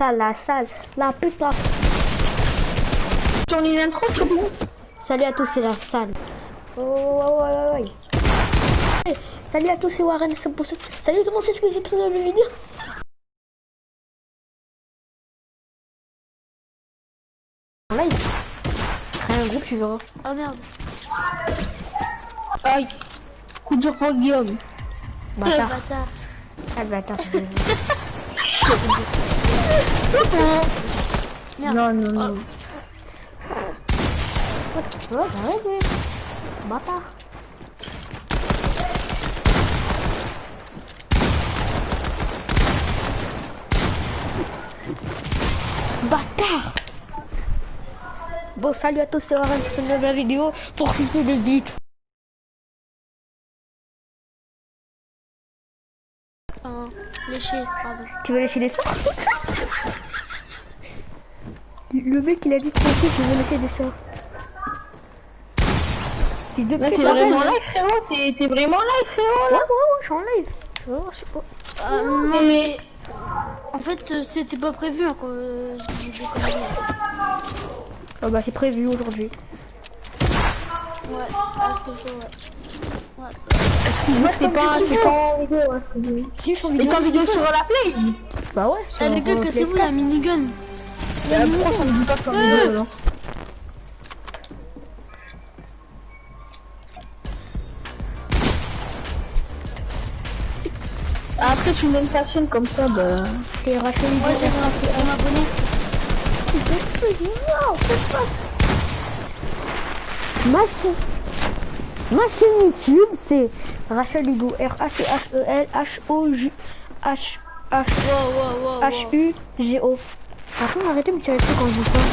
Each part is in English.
La salle, la putain. J'en ai une intro, Salut à tous, c'est la salle. Oh, ouais. Salut à tous, c'est Warren. Salut tout le monde, c'est ce que j'ai besoin de la vidéo. En live. Crée un groupe, tu verras. Oh merde. Aïe. Coup dur pour Guillaume. Bâtard. Ah, bâtard. Merde. Non. Oh, arrêtez. Bâtard. Bâtard. Bon, salut à tous, c'est Warren pour cette nouvelle vidéo pour filmer des buts. Lécher, pardon. Tu veux lécher des soeurs? Le mec il a dit tranquille, je veux lécher des soeurs. Fils de pute, c'est vraiment live frérot, t'es vraiment live frérot là? Ouais, je suis en live. Je sais pas. Non mais... En fait, c'était pas prévu hein, quand j'ai des conneries. Oh bah c'est prévu aujourd'hui. Ouais, à ce que je ouais. Est-ce que je vois que t'es pas en vidéo hein? Si je suis en Et vidéo. t'es en vidéo sur la play? Bah ouais, sur Les gars, cassez-vous la minigun. Pourquoi ça me dit pas sur vidéo là? Après tu me donnes ta chaîne comme ça, bah... C'est Rachel. Moi j'ai un abonné. Non, c'est pas. Ma chaîne YouTube c'est Rachel Hugo, RACHELHUGO. Par contre arrêtez de me tirer dessus quand je dis pas.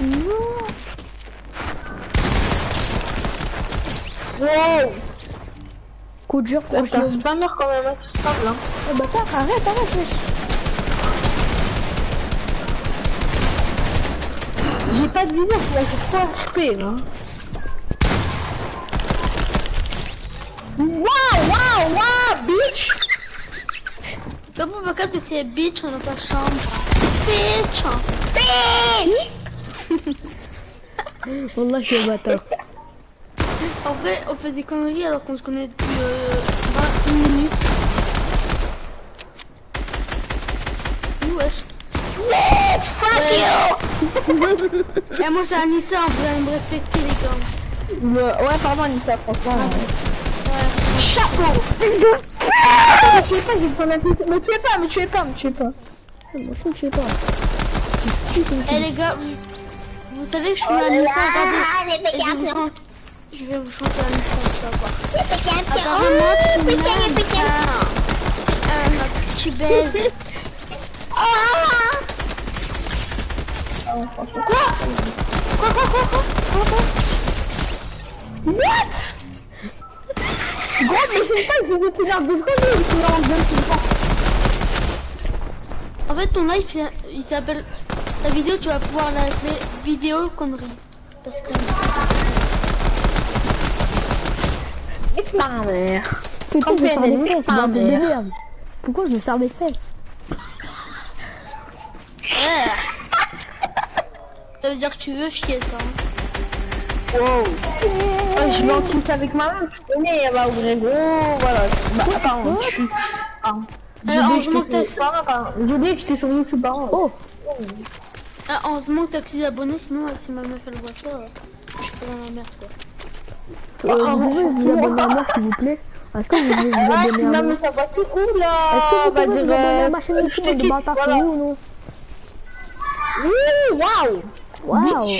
Non. Wow! Coup dur pour T'es un spammer quand même, hein, tu spams là. Oh bâtard, arrête, wesh. J'ai pas de vidéo, tu vas faire 3 HP là. Wow, bitch! Comment on va de crier bitch dans ta chambre? Bitch! Wallah, je suis un bâtard. En vrai, on fait des conneries alors qu'on se connaît depuis 20 minutes. Wesh. Fuck you! Et moi c'est Anissa, vous allez me respecter les gars. Ouais, pardon Anissa, franchement. Ouais. Chapeau! Me tuez pas, j'ai ton attention. Me tuez pas. Moi, je ne sais pas. Eh les gars, vous savez que je suis Anissa, regardez. Je vais vous chanter Anissa, tu vas voir. Apparemment, tu baises. Quoi? What? Gros, mais je sais pas, je vous ai fait l'air de En fait, ton live, il s'appelle... Ta vidéo, tu vas pouvoir l'appeler vidéo connerie. Parce que... Nique ma mère. Pourquoi je me sers mes fesses, bande de merde? Pourquoi je me sers mes fesses? Ça veut dire que tu veux chier ça. Hein. Wow. Je vais en tous avec ma main, tu connais, elle va ouvrir gros, voilà. Bah, pardon, je suis... J'ai oublié que j'étais sur YouTube, pardon. Oh. Heureusement que t'as que 6 abonnés, sinon si ma meuf elle voit ça, je suis pas dans la merde quoi. Vous pouvez vous abonner à moi s'il vous plaît? Est-ce que vous voulez vous abonner à moi? Non mais ça va tout cool là. Est-ce que vous pouvez vous abonner à ma chaîne YouTube de bâtard ou non? Waouh.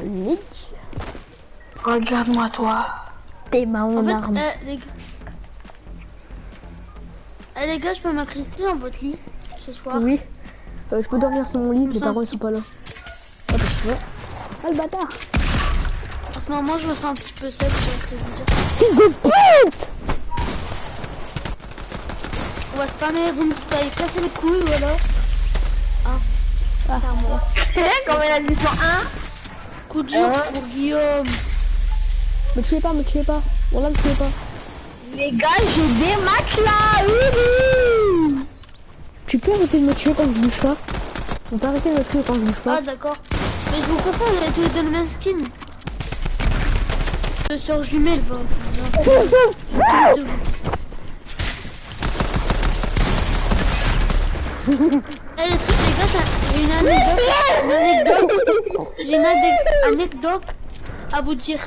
Nick. Regarde-moi toi. T'es ma en arme. Les gars, je peux m'incruster dans votre lit ce soir? Oui. Je peux dormir sur mon lit, les parents ils sont pas là. Ah le bâtard. En ce moment, je me sens un petit peu seule, c'est ce que je veux dire. Fils de pute. On va spammer, vous me allez casser les couilles, voilà. C'est à moi. Comme elle a dit sur 1. Coup de jour pour Guillaume. Me tuez pas. Voilà, me tuez pas. Les gars, j'ai des matelas. Tu peux arrêter de me tuer quand je bouge pas? On peut arrêter de me tuer quand je bouge pas? Ah d'accord. Mais je vous confonds, vous avez tous les deux le même skin. Le sœur jumelle, va. Eh les trucs les gars, j'ai une anecdote à vous dire.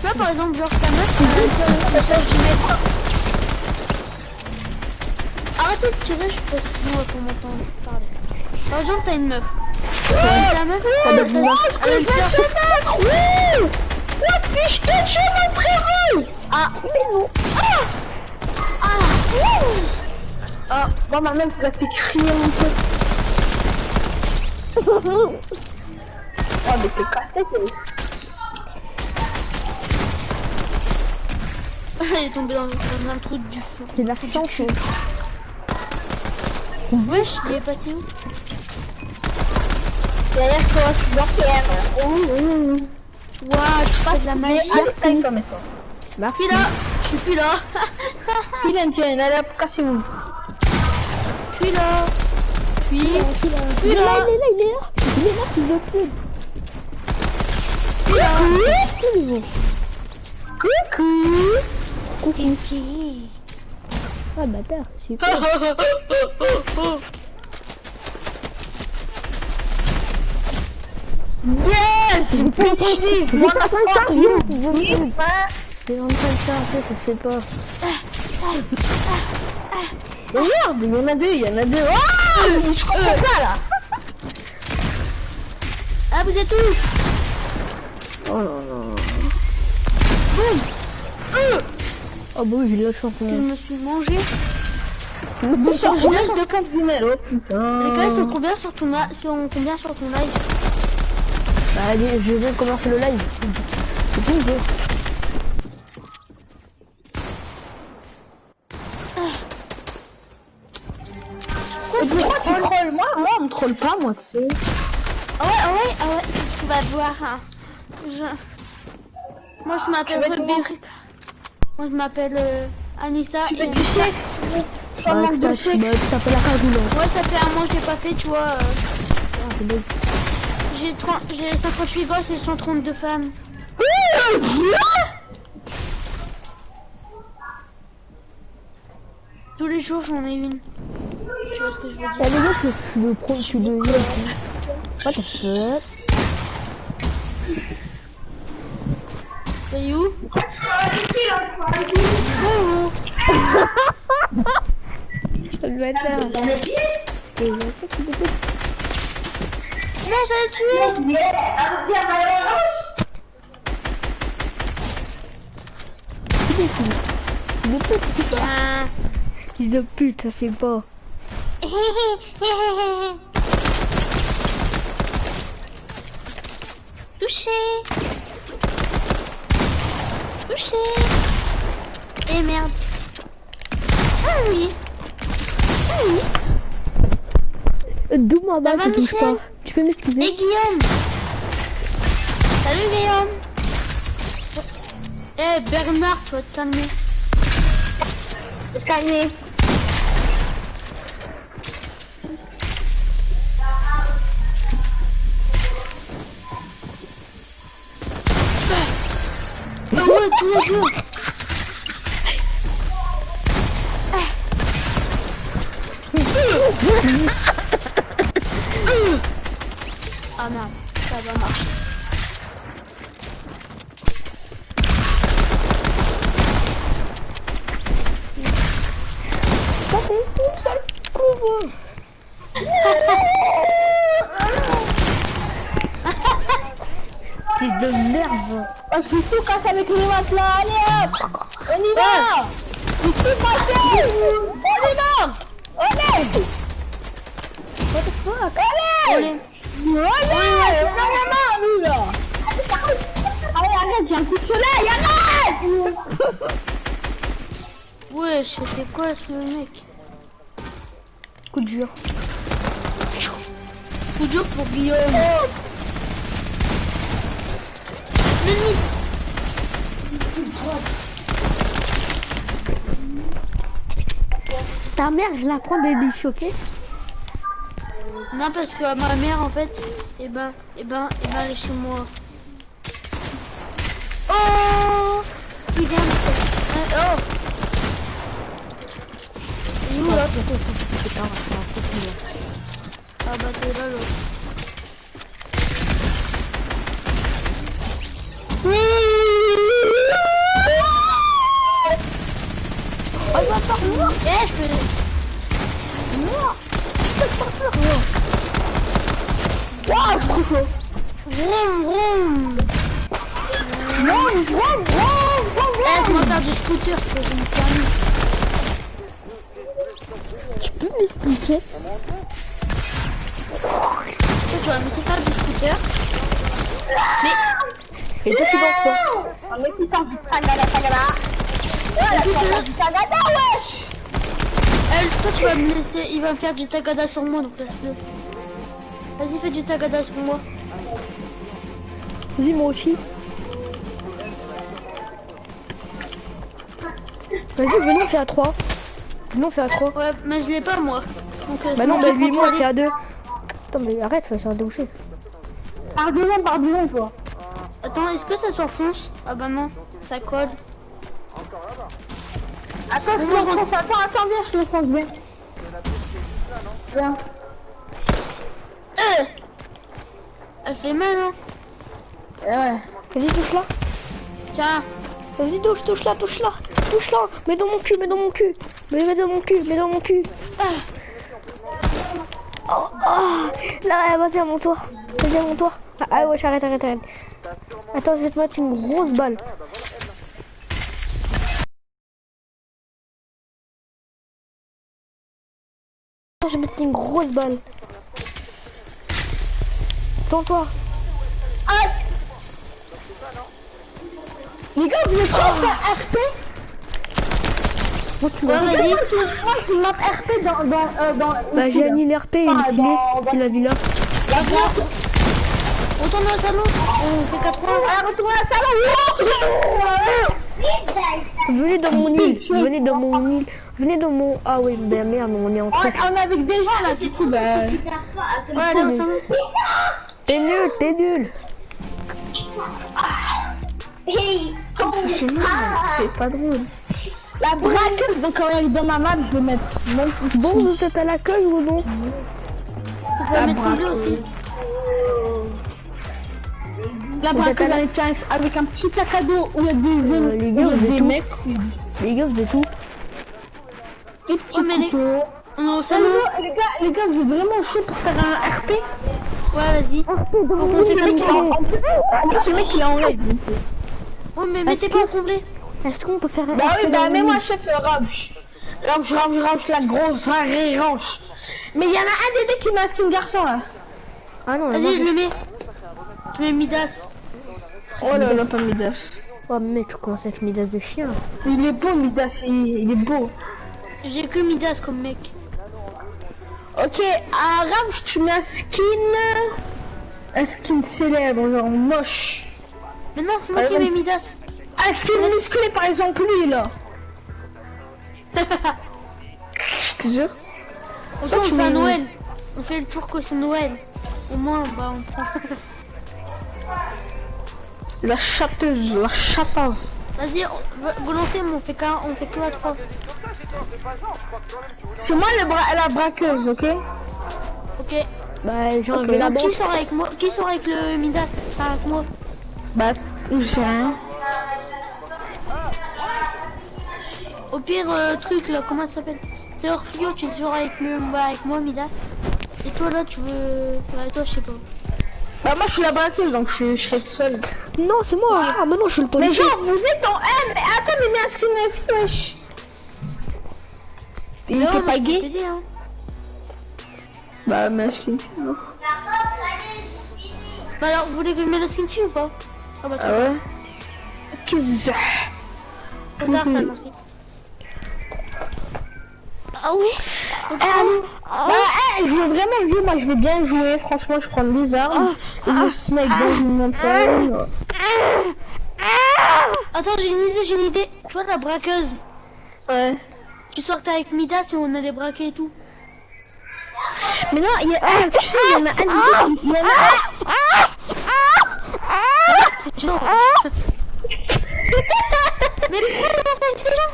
Là par exemple, genre ta meuf, elle a une sœur jumelle. Arrêtez de tirer, je peux sinon on va m'entendre parler. Par exemple, t'as une meuf. Ta meuf, elle a une sœur. La fiche de jeu, mon frérot. Ah, Ah, bon, ma mère, ça fait crier mon pote. Oh, mais c'est casse-tête, elle est tombée dans un trou du fond. C'est de la chance. Wesh, il est parti où? derrière toi, bloqué. Waouh, tu passes de la magie. Merci. Je suis là, je suis plus là. Silencieux, allez hop, cassez-vous. Je suis là. Il est là, il est là, s'il vous plaît. Coucou. Ah bâtard, super. Yes, petit. Moi, C'est en train de charger, ça se fait pas. regarde, il y en a deux. Oh, je comprends pas là. Ah, vous êtes où? Oh non, non. Oh bah oui, j'ai de la chance. Je me suis mangé. Ils sont de 4 jumelles, oh putain. Les gars, ils sont combien sur ton live? Bah allez, je viens de commencer le live. C'est tout le jeu. Pourquoi tu trolles? Moi, on me troll pas, moi, tu sais. Ah ouais, tu vas voir. Hein. Moi, je m'appelle Rebecca. Moi, je m'appelle Anissa. Tu veux du sexe? Je manque de sexe. Tu t'appelles la cagoule. Ouais, ça fait un mois que j'ai pas fait, tu vois. J'ai 58 gosses et 132 femmes. Tous les jours, j'en ai une. Tu vois ce que je veux dire? Eh les gars, je suis le pro, je suis le... What the fuck? C'est où? Le bâtard. Non, j'allais le tuer. Fils de pute, ça c'est pas. Touché. Touché. Et merde. Ah oui. Ah oui. D'où ma balle, va, tu touches Michel? pas. Tu peux m'excuser? Et Guillaume. Salut Guillaume. Eh Bernard, tu vas te calmer. Calmez. Ah ouais, tous les deux. Ah merde, ça va marcher. Ça fait une seule couvre. Fils de merde. On se tout casse avec les matelas, allez hop. On y va. Il faut passer. On y va. Allez. What the fuck? Allez. Allez. On en a marre, nous là. Allez, arrête, j'ai un coup de soleil, arrête. Ouais, c'était quoi ce mec? Coup dur. Coup dur pour Guillaume. Ta mère, je la prends des choqués. Non, parce que ma mère, en fait, elle est chez moi. Oh, il vient de... Oh. Il est où, là? Ah bah, t'es là, l'autre. Oh, il va pas mort. Eh, je peux... Mort. Waouh, je suis trop chaud. Vroom, vroom. Vroom, vroom, vroom, vroom. Eh, je vais faire du scooter, c'est que j'ai une permis. Tu peux m'expliquer? Tu vas me laisser faire du scooter. Mais... Et toi, tu penses quoi? Ah, mais si t'as du tagada. Ouais, du tagada, wesh. Toi, tu vas me laisser... Il va me faire du tagada sur moi, donc laisse-le. Vas-y, fais du tagada sur moi. Vas-y, moi aussi. Vas-y, venons, on fait à 3. Venons, on fait à 3. Ouais, mais je l'ai pas, moi. Donc, Bah non, bah lui, moi, on fait à 2. Attends, mais arrête, ça va doucher. Pardon, toi. Attends, est-ce que ça s'enfonce? Ah bah non, ça colle. Attends, je t'enfonce. Attends, viens, je te l'enfonce bien. Viens. Elle fait mal, hein? Ouais. Vas-y, touche-la. Tiens. Vas-y, touche-la. Touche-la. Mets dans mon cul. Mets dans mon cul. Ah. Oh. Là, vas-y, à mon tour. Ah ouais, arrête. Attends, je vais te mettre une grosse balle. Je vais mettre une grosse balle. Attends-toi. Ah. Les gars, vous êtes sûr de faire RP? Vas-y. Moi, je map RP dans Bah, j'ai annulé RP, il est filé. C'est la villa. Retourne dans le salon. On fait 4 fois. Ah, retourne à la salle. Venez dans mon... Ah oui, bah merde, on est en truc. On est avec des gens là, du coup, bah... Ouais, allez au salon. T'es nul. C'est pas drôle. La braqueuse, donc quand elle est dans ma map, je vais mettre... Bon, vous êtes à l'accueil ou non? On peut mettre lui aussi. La braqueuse avec un petit sac à dos où il y a des mecs. Les gars, vous êtes où? Des petits couteaux. On est au salon. Les gars, vous êtes vraiment chaud pour faire un RP? Ouais, vas-y. Donc on fait comme ça. Ce mec, il est en live. Oh, mais mettez pas au complet. Est-ce qu'on peut faire un... Bah oui, bah mets-moi chef Rauch, la grosse ranch. Mais il y en a un des deux qui m'a skin garçon là. Ah non, vas-y, je le mets. Je mets Midas. Oh là là, pas Midas. Oh mec, tu commences avec Midas de chien. Il est beau Midas, il est beau. J'ai que Midas comme mec. Ok, à Rauch, tu mets un skin célèbre, genre moche. Mais non, c'est moi qui mets Midas. Un skin musclé par exemple, lui là. Je te jure. On fait un Noël. On fait le tour que c'est Noël. Au moins, bah on prend. La chappeuse. Vas-y, vous lancez, mais on fait que à 3. C'est moi la braqueuse, ok? Ok. Bah j'ai enlevé la banque. Qui sort avec moi? Qui sort avec le Midas? Enfin, avec moi. Bah, je sais rien. Au pire, truc là, comment ça s'appelle? C'est Orflio, tu es toujours avec moi, Midas. Et toi là, tu veux. Ouais, toi, je sais pas. Bah, moi je suis la braqueuse donc je serai tout seul. Non, c'est moi. Ah, bah non, je suis le policier. Mais genre, vous êtes en M. Attends, mais mets un skin F, wesh. T'es pas gay? Hein. Bah, mets un skin. Non. Bah alors, vous voulez que je mette le skin dessus ou pas? Ah bah, Ah ouais? Qu'est-ce que trop tard, ça, merci. Ah oui. Je veux vraiment jouer, moi je veux bien jouer, franchement je prends les armes, je snipe dans une montagne. Attends, j'ai une idée, Tu vois la braqueuse? Ouais. Tu sortais avec Midas et on allait braquer et tout. Mais non, il y a... Ah, tu sais, il y en a un... Il y en a... Mais pourquoi on lance avec des gens?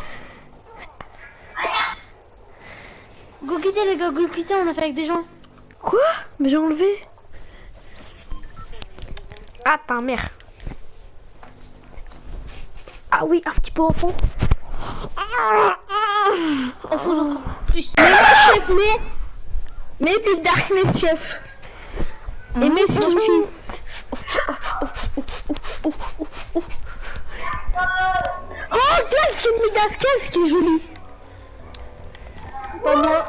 Go quitter les gars, go quitter, on a fait avec des gens. Quoi? Mais j'ai enlevé. Ah, ta mère. Ah oui, un petit peu en fond. On fout encore plus. Mais moi, chef, mais puis Darkness, chef. Et mais ce qu'il fait. Oh, qu'est-ce qu'il me Midas, qu'est-ce qui est joli. Pas moi.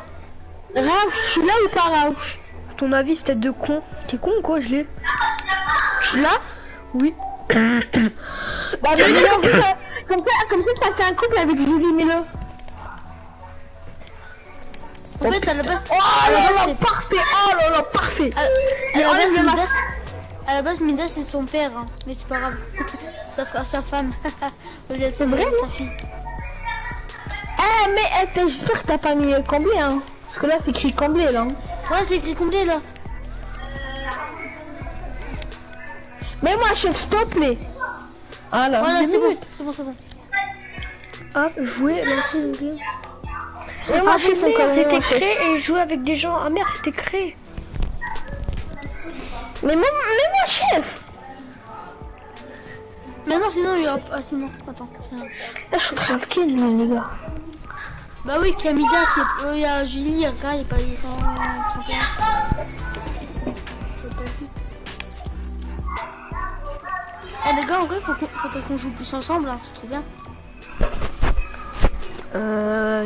Rauch, je suis là ou pas Rauch? À ton avis, c'est peut-être de con. T'es con ou quoi, je l'ai? Je suis là? Oui. Bah, mais comme ça fait un couple avec Julie, mets-le. En fait, à la base, Oh là là, parfait. Oh là là, parfait. à la base, Midas c'est son père, hein. Mais c'est pas grave. Ça sera sa femme. C'est vrai, sa fille. Eh mais j'espère que t'as pas mis comblé, hein. Parce que là c'est écrit comblé là. Ouais, c'est écrit comblé là. Mais moi chef, s'il te plaît. Alors, voilà, c'est bon, c'est bon. Hop, jouer, lancer une game. Mais moi chef, c'était créé et jouer avec des gens. Ah merde, c'était créé. Mais moi chef. Mais non, sinon il y a... Ah sinon, attends. Là je suis en train de kill les gars. Bah oui, qu'il y a Midas, il y a Julie, il y a Kai, il n'y a pas eu son père. Eh les gars, en vrai, faut qu'on joue plus ensemble, là, c'est trop bien.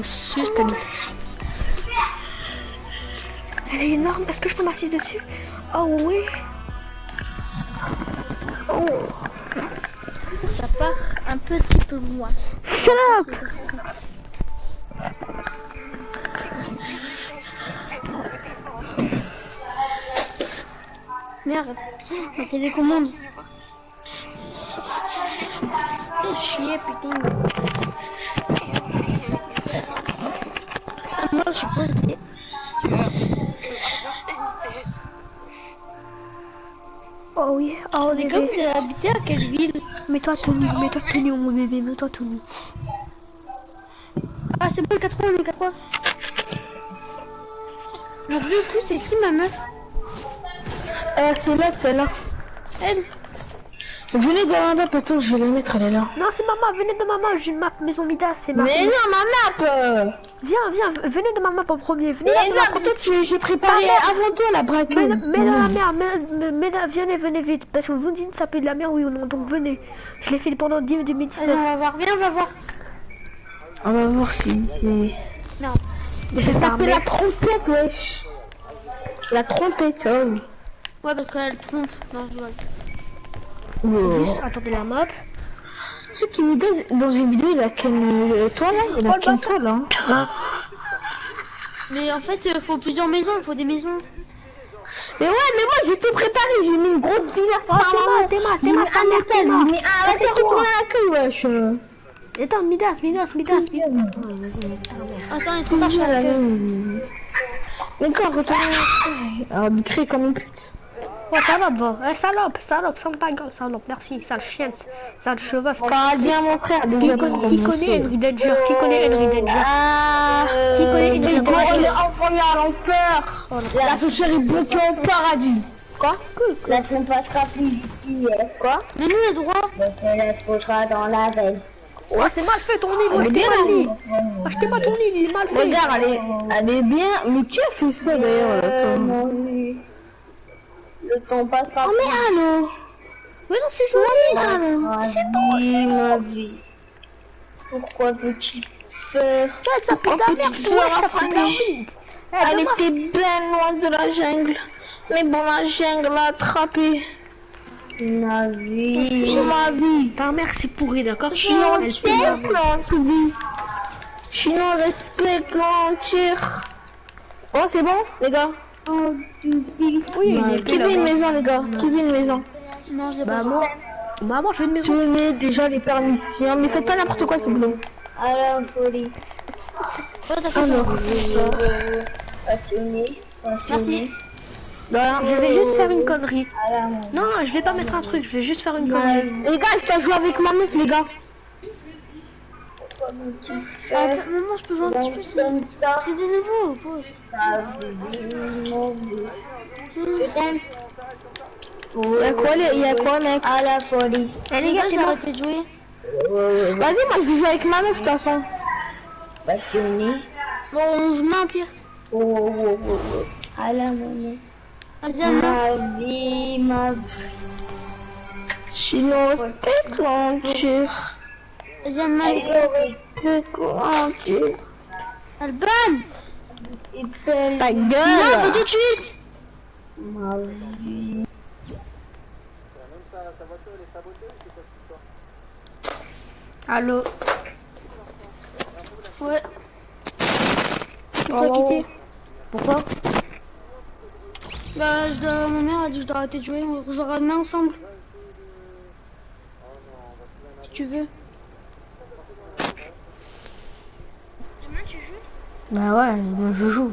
Si, je t'ai mis. Elle est énorme, est-ce que je peux m'assister dessus? Oh oui. Oh. Ça part un petit peu loin. Stop. Merde, la télécommande. Oh chier, putain. Moi, je suis posé. Oh oui, oh Les bébé. gars, vous avez habité à quelle ville? Mets-toi tenue, mon bébé, mets-toi tenue. Ah, c'est bon, le 4-3, le 4-3. Donc, du coup, c'est qui ma meuf? C'est là, celle-là. Elle. Venez dans la map, attends, je vais la mettre, elle est là. Non, c'est maman, venez de maman, j'ai une map maison Midas, c'est ma. Mais non, ma map. Viens, venez de ma map en premier. Venez Mais non, peut-être que j'ai préparé avant toi la braqueuse. mais dans la mer, venez vite, parce que vous dites ça peut de la mer, oui ou non, donc venez. Je l'ai fait pendant 10 minutes. Vas-y, on va voir, viens, on va voir. On va voir si c'est... Non. Mais ça s'appelle la trompette, wesh. La trompette, oh oui. Ouais, parce qu'elle trompe. Non, je vois. Juste, attendez la map. Ce qui me dit dans une vidéo, il a qu'une toile là, il a qu'une toile hein. Mais en fait, il faut plusieurs maisons, il faut des maisons. Mais ouais, mais moi j'ai tout préparé, j'ai mis une grosse villa. Oh, t'es ma, j'ai mis un hôtel, j'ai mis un hôtel qui tourne à la queue, wesh. Attends, Midas. Attends, il est trop tard, je suis à la queue. Mais quand retourne à la crée comme une petite. Oh, salope, va. Salope, ferme ta gueule, salope. Merci, sale chienne, sale chevasse. Parle bien, mon frère. Qui connaît Henry Danger? Qui connaît Henry Danger? Qui connaît Henry Danger? Il est envoyé à l'enfer. La sorcière est bloquée au paradis. Quoi? Cool. La semaine passera plus ici, quoi? Mais nous, les droits. Donc elle explosera dans la veille. Ouais, c'est mal fait ton île, achetez pas l'île. Achetez pas ton île, il est mal fait. Regarde, elle est bien. Mais qui a fait ça d'ailleurs? Le temps passera. Oh mais allô? Mais non, c'est joli. C'est beau, c'est ma vie. Pourquoi veux-tu faire? Ça pue ta merde, toi, ça pue ta merde. Elle était bien loin de la jungle. Mais bon, la jungle l'a attrapée. Ma vie. Ma vie. Ta mère, c'est pourri, d'accord? Sinon, respecte l'entier. Oh, c'est bon, les gars? Oui, Qui veut une maison, les gars? Qui veut une maison? Non, je l'ai pas. Maman, je veux une maison. Tenez déjà les permissions, mais faites pas n'importe quoi, s'il vous plaît. Alors, folie. Alors, Merci. Je vais juste faire une connerie. Non, non, je vais pas mettre un truc, je vais juste faire une connerie. les gars, je dois jouer avec ma meuf, les gars. Maman, je peux jouer un petit peu, c'est des nouveaux, pote. Il y a quoi, mec? À la folie. Eh Les gars, j'ai arrêté de jouer. Vas-y, moi je vais jouer avec ma meuf de toute façon. Passionné. Bon, on joue un pire. À la monnaie. Vas-y, Anna. Ma vie, ma vie. Sinon, respecte l'aventure. Vas-y, Anna. Respecte l'aventure. Alban. Ta Non, gueule. pas tout de suite. Ma vie. Allô? Ouais. Je dois quitter. Pourquoi? Bah, ma mère a dit que je dois arrêter de jouer. On jouera demain ensemble. Si tu veux. Demain, tu joues? Bah ouais, moi je joue.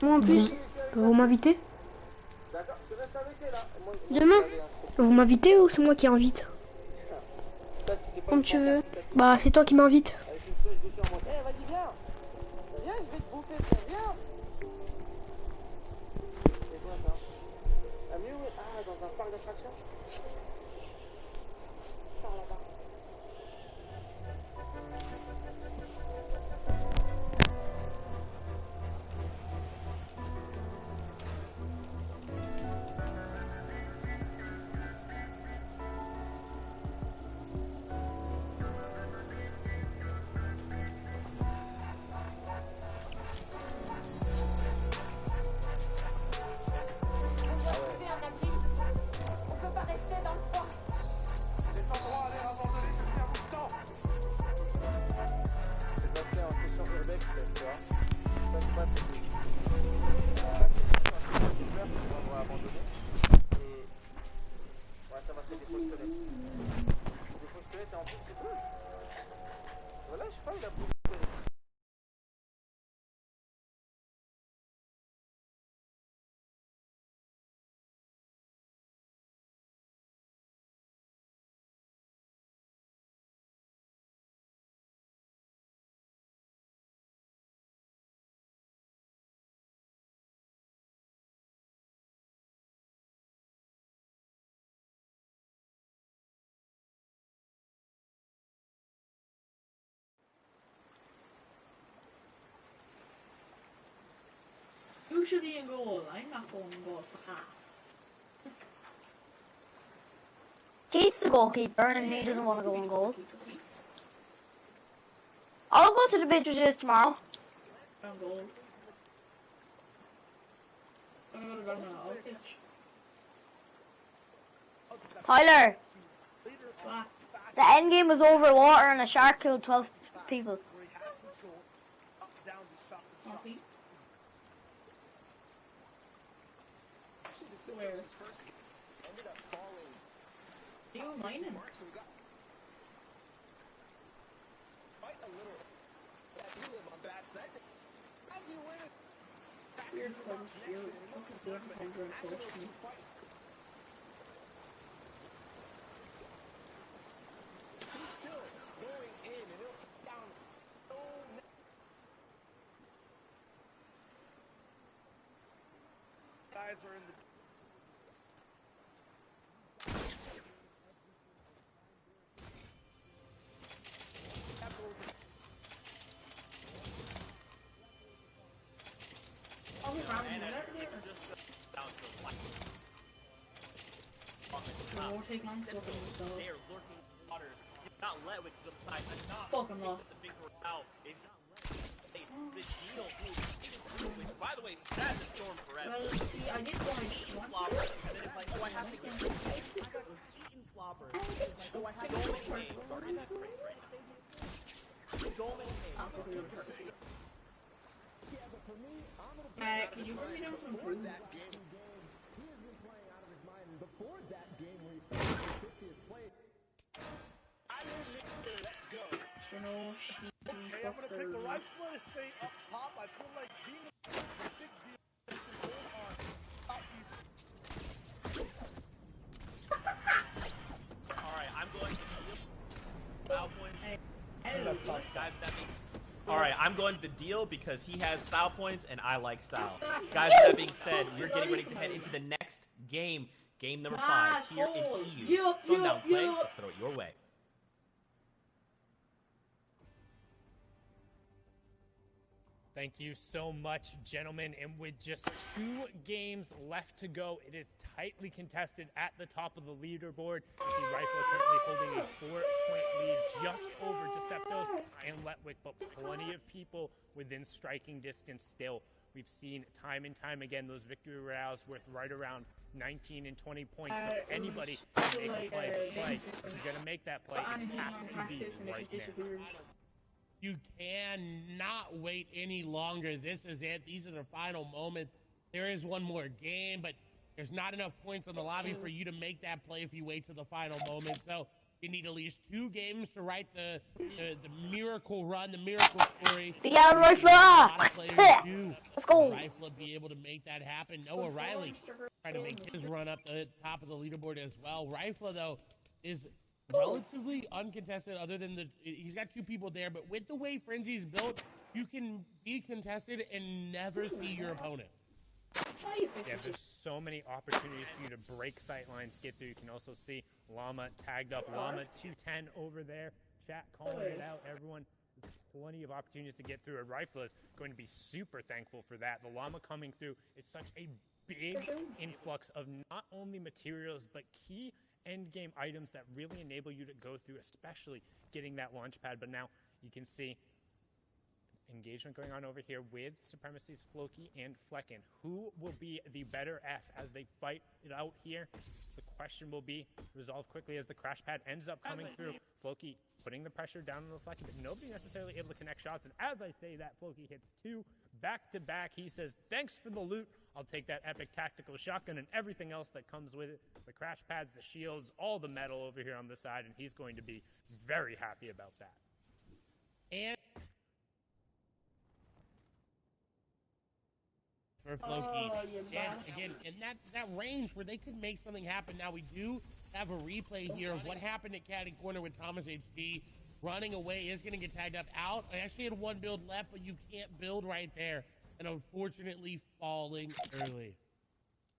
Moi en plus. Vous m'invitez? Demain? Vous m'invitez ou c'est moi qui invite? Comme tu veux. Bah c'est toi qui m'invites. Usually a goal, I'm not going to go for half. He's the goalkeeper and he doesn't want to go on goal. I'll go to the Beatrices tomorrow. On goal. I'm going to run out of pitch. Tyler, What? the end game was over water and a shark killed 12 people. Coffee? Where? You mining? Weird close here. What is the other close to me? Guys are in the Oh, we found him there. So we'll take on fucking stuff. they are lurking water. Not let with the side. Fucking lost. The big out is the deal. By the way, stab the storm forever. Well, see, I did one. Flopper. And then it's like, oh, I have to get eaten flopper. It's like, oh, I have so many names are in this race right now. So many names. Matt, could you bring me down some food? professional. Okay, I'm gonna pick the rifle to stay up top. I feel like being a big deal is control on top these. Alright, I'm going to style points. Guys, that means. Alright, I'm going to the deal because he has style points and I like style. Guys, that being said, we're getting ready to head into the next game. Game number 5 here in EU. Sundown play. Let's throw it your way. Thank you so much, gentlemen. And with just 2 games left to go, it is tightly contested at the top of the leaderboard. You see Rifle currently holding a 4-point lead just over Deceptos and Letwick, but plenty of people within striking distance still. We've seen time and time again those victory royales worth right around 19 and 20 points. So anybody can make a play. If you're going to make that play, it has to be right now. You cannot wait any longer. This is it. These are the final moments. There is one more game, but there's not enough points on the lobby for you to make that play if you wait till the final moment. So you need at least 2 games to write the miracle run, the miracle story. Yeah, Rifle! Let's go! Rifle be able to make that happen. Noah Riley trying to make his run up the top of the leaderboard as well. Rifle, though, is relatively uncontested other than he's got 2 people there, but with the way Frenzy's built, you can be contested and never see your opponent. Yeah, there's so many opportunities for you to break sight lines, get through. You can also see Llama tagged up. Llama 210 over there. Chat calling it out. Everyone, there's plenty of opportunities to get through. A Rifle is going to be super thankful for that. The Llama coming through is such a big influx of not only materials, but key end game items that really enable you to go through, especially getting that launch pad. But now you can see engagement going on over here with Supremacy's Floki and Flecken. Who will be the better F as they fight it out here? The question will be resolved quickly as the crash pad ends up coming through. Floki putting the pressure down on the Flecken, but nobody necessarily able to connect shots. And as I say that, Floki hits 2 back-to-back. He says, thanks for the loot. I'll take that epic tactical shotgun and everything else that comes with it. The crash pads, the shields, all the metal over here on the side, and he's going to be very happy about that. And for Floki, and again, in that range where they could make something happen. Now we do have a replay here of what happened at Caddy Corner with Thomas HD. Running away is going to get tagged up out. I actually had 1 build left, but you can't build right there. And unfortunately falling early.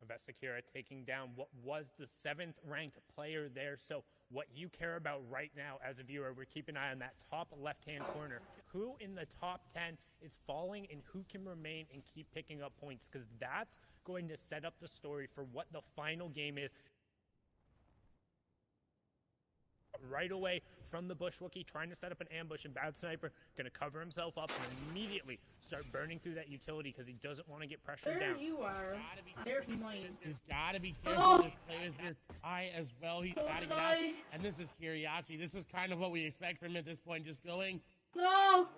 Vestakira taking down what was the 7th ranked player there. So what you care about right now as a viewer, we're keeping an eye on that top left-hand corner. Who in the top 10 is falling and who can remain and keep picking up points? Because that's going to set up the story for what the final game is. Right away from the bush, Wookie trying to set up an ambush, and Bad Sniper going to cover himself up and immediately start burning through that utility because he doesn't want to get pressured down. There you are. There's mine. He's got to be careful. This player's near eye as well. He's got to get out. And this is Kiriachi. This is kind of what we expect from him at this point. Just going. No!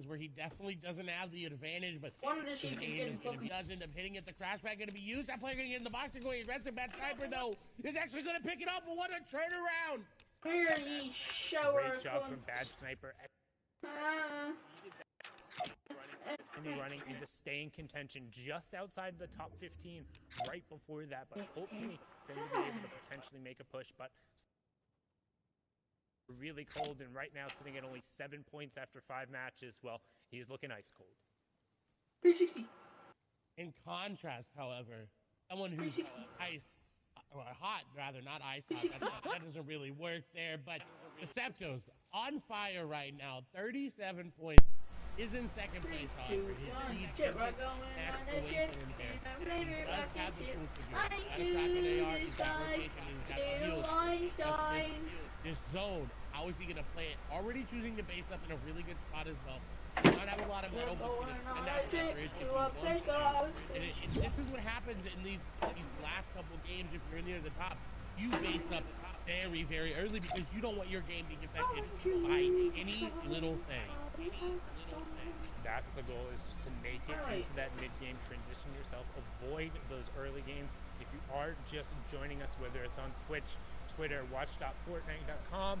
Where he definitely doesn't have the advantage, but his aim is going to be does end up hitting it. The crash pad going to be used. That player going to get in the box and going aggressive. Bad Sniper, though, is actually going to pick it up, but what a turnaround! Clearly, shower. Great job from Bad Sniper. Running into staying contention just outside the top 15 right before that, but hopefully going to be able to potentially make a push, but really cold, and right now sitting at only 7 points after 5 matches. Well, he's looking ice cold. 360. In contrast, however, someone who's hot, rather, not ice hot. That doesn't really work there, but Deceptos on fire right now. 37 points. Is in second place, however. His lead isn't matched away from him there. He does have the tools to do it. He's got shotgun AR, he's got rotation, he's got the heals. This zone, how is he going to play it? Already choosing to base up in a really good spot as well. Does not have a lot of metal, but he can extend that coverage if he wants to. And this is what happens in these last couple games if you're near the top. You base up very, very early because you don't want your game being affected by any little thing. That's the goal, is just to make it into that mid-game, transition yourself, avoid those early games. If you are just joining us, whether it's on Twitch, Twitter, watch.fortnite.com,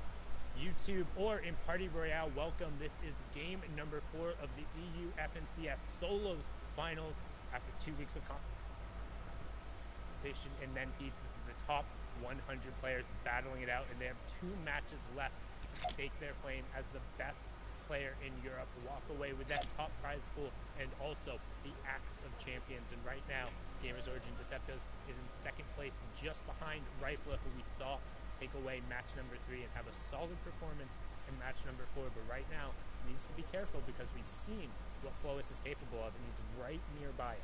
YouTube, or in Party Royale, welcome. This is game number 4 of the EU FNCS Solos Finals after 2 weeks of competition in men heats. This is the top 100 players battling it out, and they have 2 matches left to stake their claim as the best player in Europe, walk away with that top prize pool, and also the Axe of Champions. And right now, Gamers Origin Deceptos is in 2nd place, just behind rachw, who we saw take away match number 3 and have a solid performance in match number 4. But right now, needs to be careful because we've seen what Flawless is capable of, and he's right nearby it.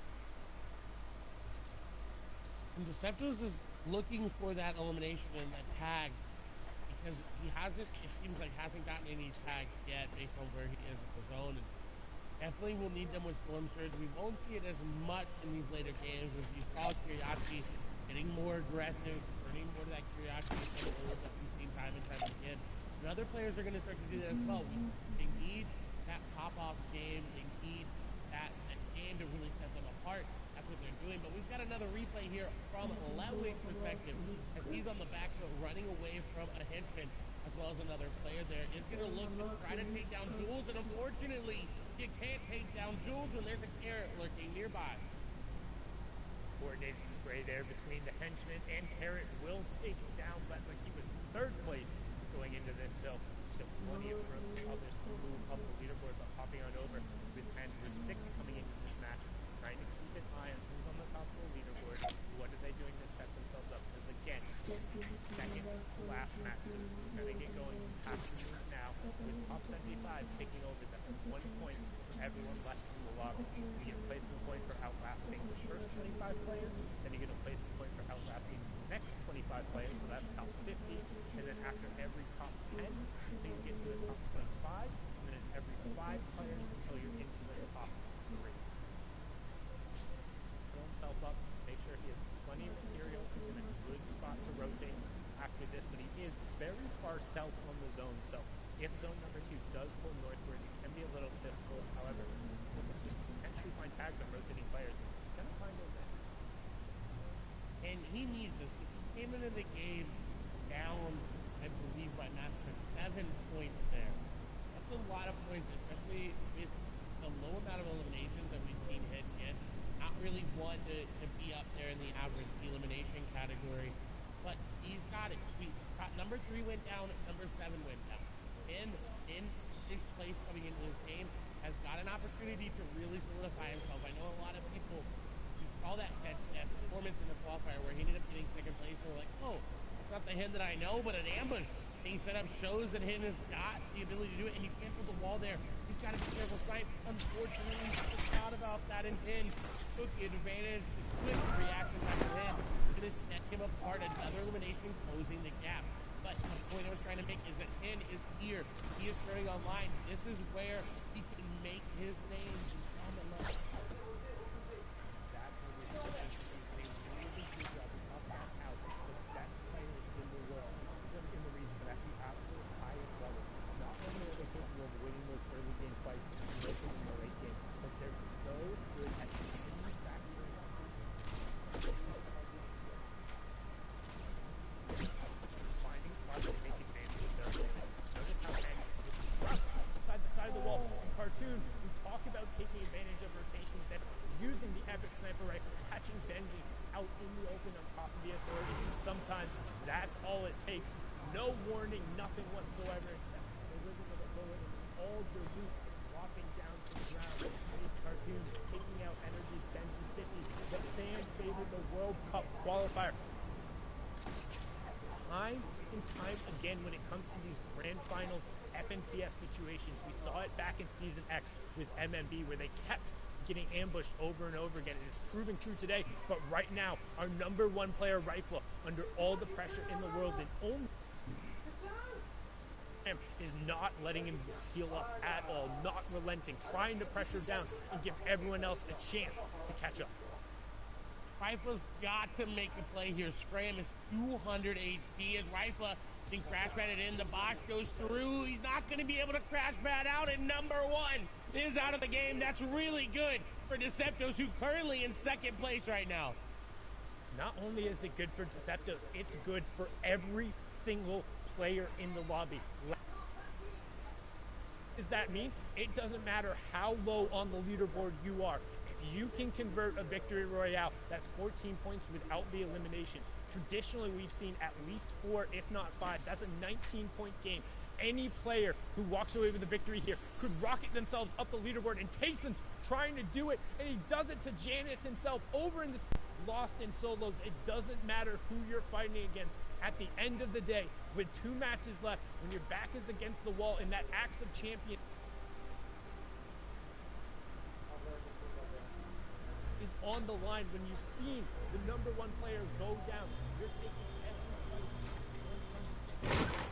And Deceptos is looking for that elimination and that tag, because he hasn't, it seems like, hasn't gotten any tags yet based on where he is in the zone. And definitely will need them with Storm Surge. We won't see it as much in these later games as you saw Curiosity getting more aggressive, turning more to that Curiosity that we've seen time and time again. And other players are going to start to do that as well. They need that pop-off game. They need that game to really set them apart. That's what they're doing. But we've got another replay here from Lewley's perspective as he's on the back foot running away from a henchman, as well as another player there. Is going to look to try to take down Jules, and unfortunately, you can't take down Jules when there's a carrot lurking nearby. Coordinated spray there between the henchman and carrot will take him down, but like he was 3rd place going into this, so still plenty of room for others to move up the leaderboard. But popping on over with Andrew 6 coming into this match, trying to keep an eye on who's on the top of the leaderboard. What are they doing to set themselves up? Because again, 2nd to last match, so we're going to get going past the move now with top 75 taking over. That's 1 point for everyone left in the lobby. You get a placement point for outlasting the first 25 players, then you get a placement point for outlasting the next 25 players, so that's top 50, and then after every top 10, so you get to the top 25, and then it's every 5 players until you're into the top 3. Pull himself up, make sure he has plenty of materials and a good spot to rotate after this, but he is very far south on the zone, so if zone number 2 does pull northward, it can be a little difficult. However, just potentially find tags on rotating players. He's going to find those there. And he needs this. He came into the game down, I believe, by master 7 points there. That's a lot of points, especially with the low amount of eliminations that we've seen hit in. Not really one to be up there in the average elimination category, but he's got it. Number 3 went down, number 7 went down. In 6th place coming into this game, has got an opportunity to really solidify himself. I know a lot of people who saw that performance in the qualifier where he ended up getting 2nd place, and were like, oh, it's not the Hin that I know, but an ambush being set up shows that Hin has got the ability to do it, and he can't pull the wall there. He's got to be careful. Snipe, unfortunately, he forgot about that, and Hin took advantage. The quick reaction by Hin to set him apart. Another elimination closing the gap. But the point I was trying to make is that Hin is here. He is turning online. This is where he can make his name on the left. That's when we're going to see a really good job of up that out. The best players in the world, in the region, but at the absolute highest level. Not only are they capable of winning those early game fights and making in the late game, but they're so good at continuing factoring up. Finding spots to take advantage of those. Notice how many inside the side of the wall. In Cartoon, we talk about taking advantage of rotations and using the epic sniper rifle, catching Benji out in the open on top of the authorities. And sometimes that's all it takes. No warning, nothing whatsoever. The rhythm of a bullet and all your loot dropping down to the ground. These Cartoons taking out Energy's Benji 50. The fans favor the World Cup qualifier. Time and time again when it comes to these grand finals FNCS situations, we saw it back in Season X with MMB where they kept getting ambushed over and over again, and it's proving true today. But right now, our number 1 player, rachw, under all the pressure in the world, and only is not letting him heal up at all, not relenting, trying to pressure down and give everyone else a chance to catch up. rachw's got to make a play here. Scram is 200 HP as rachw can crash bat it in. The box goes through. He's not going to be able to crash bat out, and number 1 is out of the game. That's really good for Deceptos, who currently in 2nd place right now. Not only is it good for Deceptos, it's good for every single player in the lobby. does that mean? It doesn't matter how low on the leaderboard you are. If you can convert a victory royale, that's 14 points without the eliminations. Traditionally, we've seen at least 4, if not 5. That's a 19-point game. Any player who walks away with a victory here could rocket themselves up the leaderboard, and Tayson's trying to do it, and he does it to Janice himself over in the lost in solos. It doesn't matter who you're fighting against. At the end of the day, with 2 matches left, when your back is against the wall and that Axe of Champion is on the line, when you've seen the #1 player go down, you're taking every fight.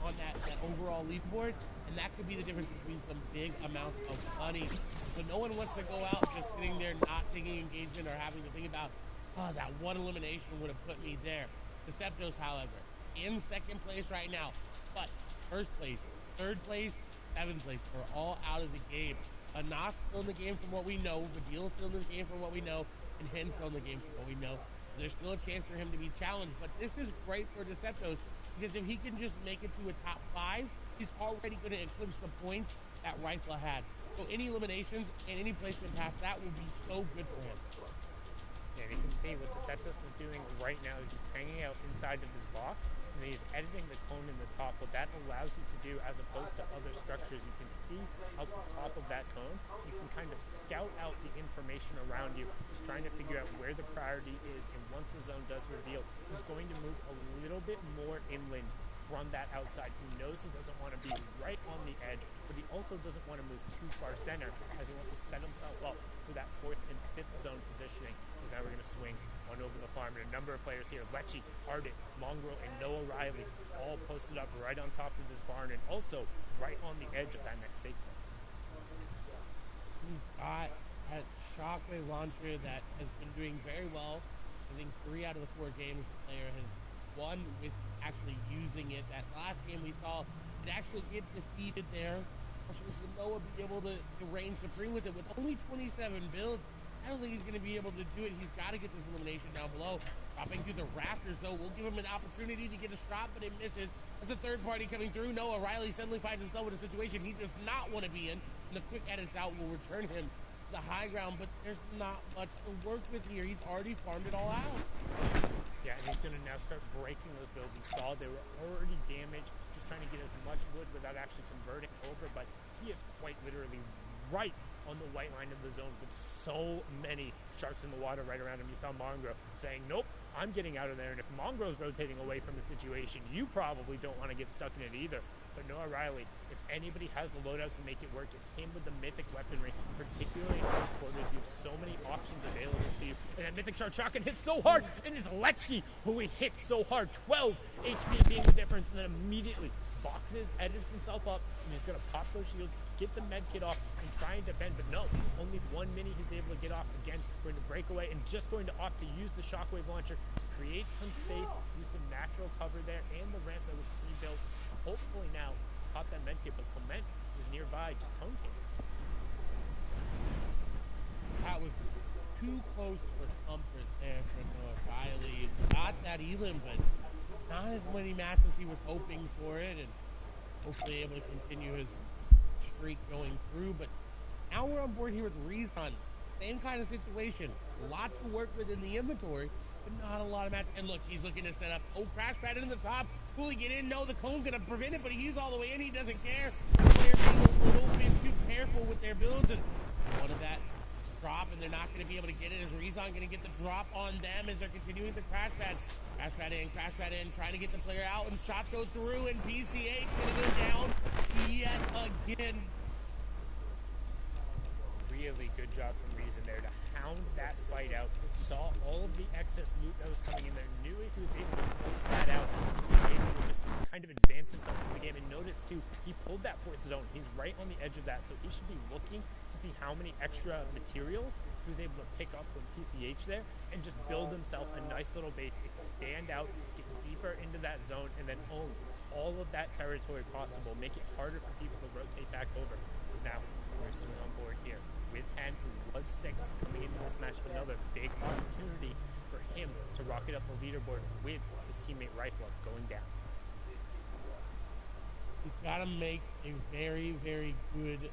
On that overall leaderboard, and that could be the difference between some big amounts of money. So no one wants to go out just sitting there not taking engagement or having to think about, oh, that one elimination would have put me there. Deceptos, however, in 2nd place right now, but 1st place, 3rd place, 7th place, we're all out of the game. Anas still in the game from what we know, Vadil still in the game from what we know, and Hen still in the game from what we know. There's still a chance for him to be challenged, but this is great for Deceptos, because if he can just make it to a top 5, he's already going to eclipse the points that Rifle had. So any eliminations and any placement past that will be so good for him. And you can see what Deceptos is doing right now is he's hanging out inside of his box, and then he's editing the cone in the top. What that allows you to do, as opposed to other structures, you can see out the top of that cone, you can kind of scout out the information around you, just trying to figure out where the priority is, and once the zone does reveal, he's going to move a little bit more inland from that outside. He knows he doesn't want to be right on the edge, but he also doesn't want to move too far center, as he wants to set himself up for that 4th and 5th zone positioning. Because now we're going to swing one over the farm, and a number of players here, Lechy, Ardit, Mongrel, and Noah Riley, all posted up right on top of this barn, and also right on the edge of that next safe zone. He's got a shockwave launcher that has been doing very well. I think 3 out of the 4 games the player has won with actually using it. That last game we saw it actually get defeated there. Will Noah be able to reign supreme with it? With only 27 builds, I don't think he's going to be able to do it. He's got to get this elimination down below. Dropping through the rafters, though, will give him an opportunity to get a shot, but it misses. As a 3rd party coming through, Noah Riley suddenly finds himself in a situation he does not want to be in. And the quick edits out will return him to the high ground, but there's not much to work with here. He's already farmed it all out. Yeah, and he's going to now start breaking those builds. He saw they were already damaged, just trying to get as much wood without actually converting over, but he is quite literally right on the white line of the zone with so many sharks in the water right around him. You saw Mongrel saying, nope, I'm getting out of there, and if Mongrel's rotating away from the situation, you probably don't want to get stuck in it either. But Noah Riley, if anybody has the loadout to make it work, it's him with the mythic weaponry, particularly in close quarters. You have so many options available to you. And that mythic shark shotgun hits so hard, and it's Lechy who he hits so hard. 12 HP being the difference, and then immediately boxes, edits himself up, and he's going to pop those shields, get the med kit off, and try and defend. But no, only 1 mini he's able to get off. Again, going to break away, and just going to opt to use the shockwave launcher to create some space, use some natural cover there, and the ramp that was pre-built. Hopefully now, pop that med kit, but Clement is nearby, just cone came. That was too close for comfort there for Noah Riley. Got that even, but not as many matches he was hoping for it, and hopefully able to continue his streak going through. But now we're on board here with Rezon. Same kind of situation. Lots to work with in the inventory, but not a lot of matches. And look, he's looking to set up. Oh, crash pad in the top. Will he get in? No, the cone's going to prevent it, but he's all the way in. He doesn't care. The player being a little bit too careful with their builds, and one of that drop, and they're not going to be able to get it. Is Rezon going to get the drop on them as they're continuing the crash pad? Crash pad in, trying to get the player out, and shots go through, and PCH going to go down yet again. Really good job from Reason there to hound that fight out. Saw all of the excess loot that was coming in there, knew if he was able to close that out, he was able to just kind of advance himself in the game, and notice too, he pulled that 4th zone. He's right on the edge of that, so he should be looking to see how many extra materials he was able to pick up from PCH there and just build himself a nice little base, expand out, get deeper into that zone, and then own all of that territory possible, make it harder for people to rotate back over. Because now we're swing on board here with Hen, who was 6th coming into this match. Another big opportunity for him to rocket up the leaderboard with his teammate Rifle going down. He's got to make a very, very good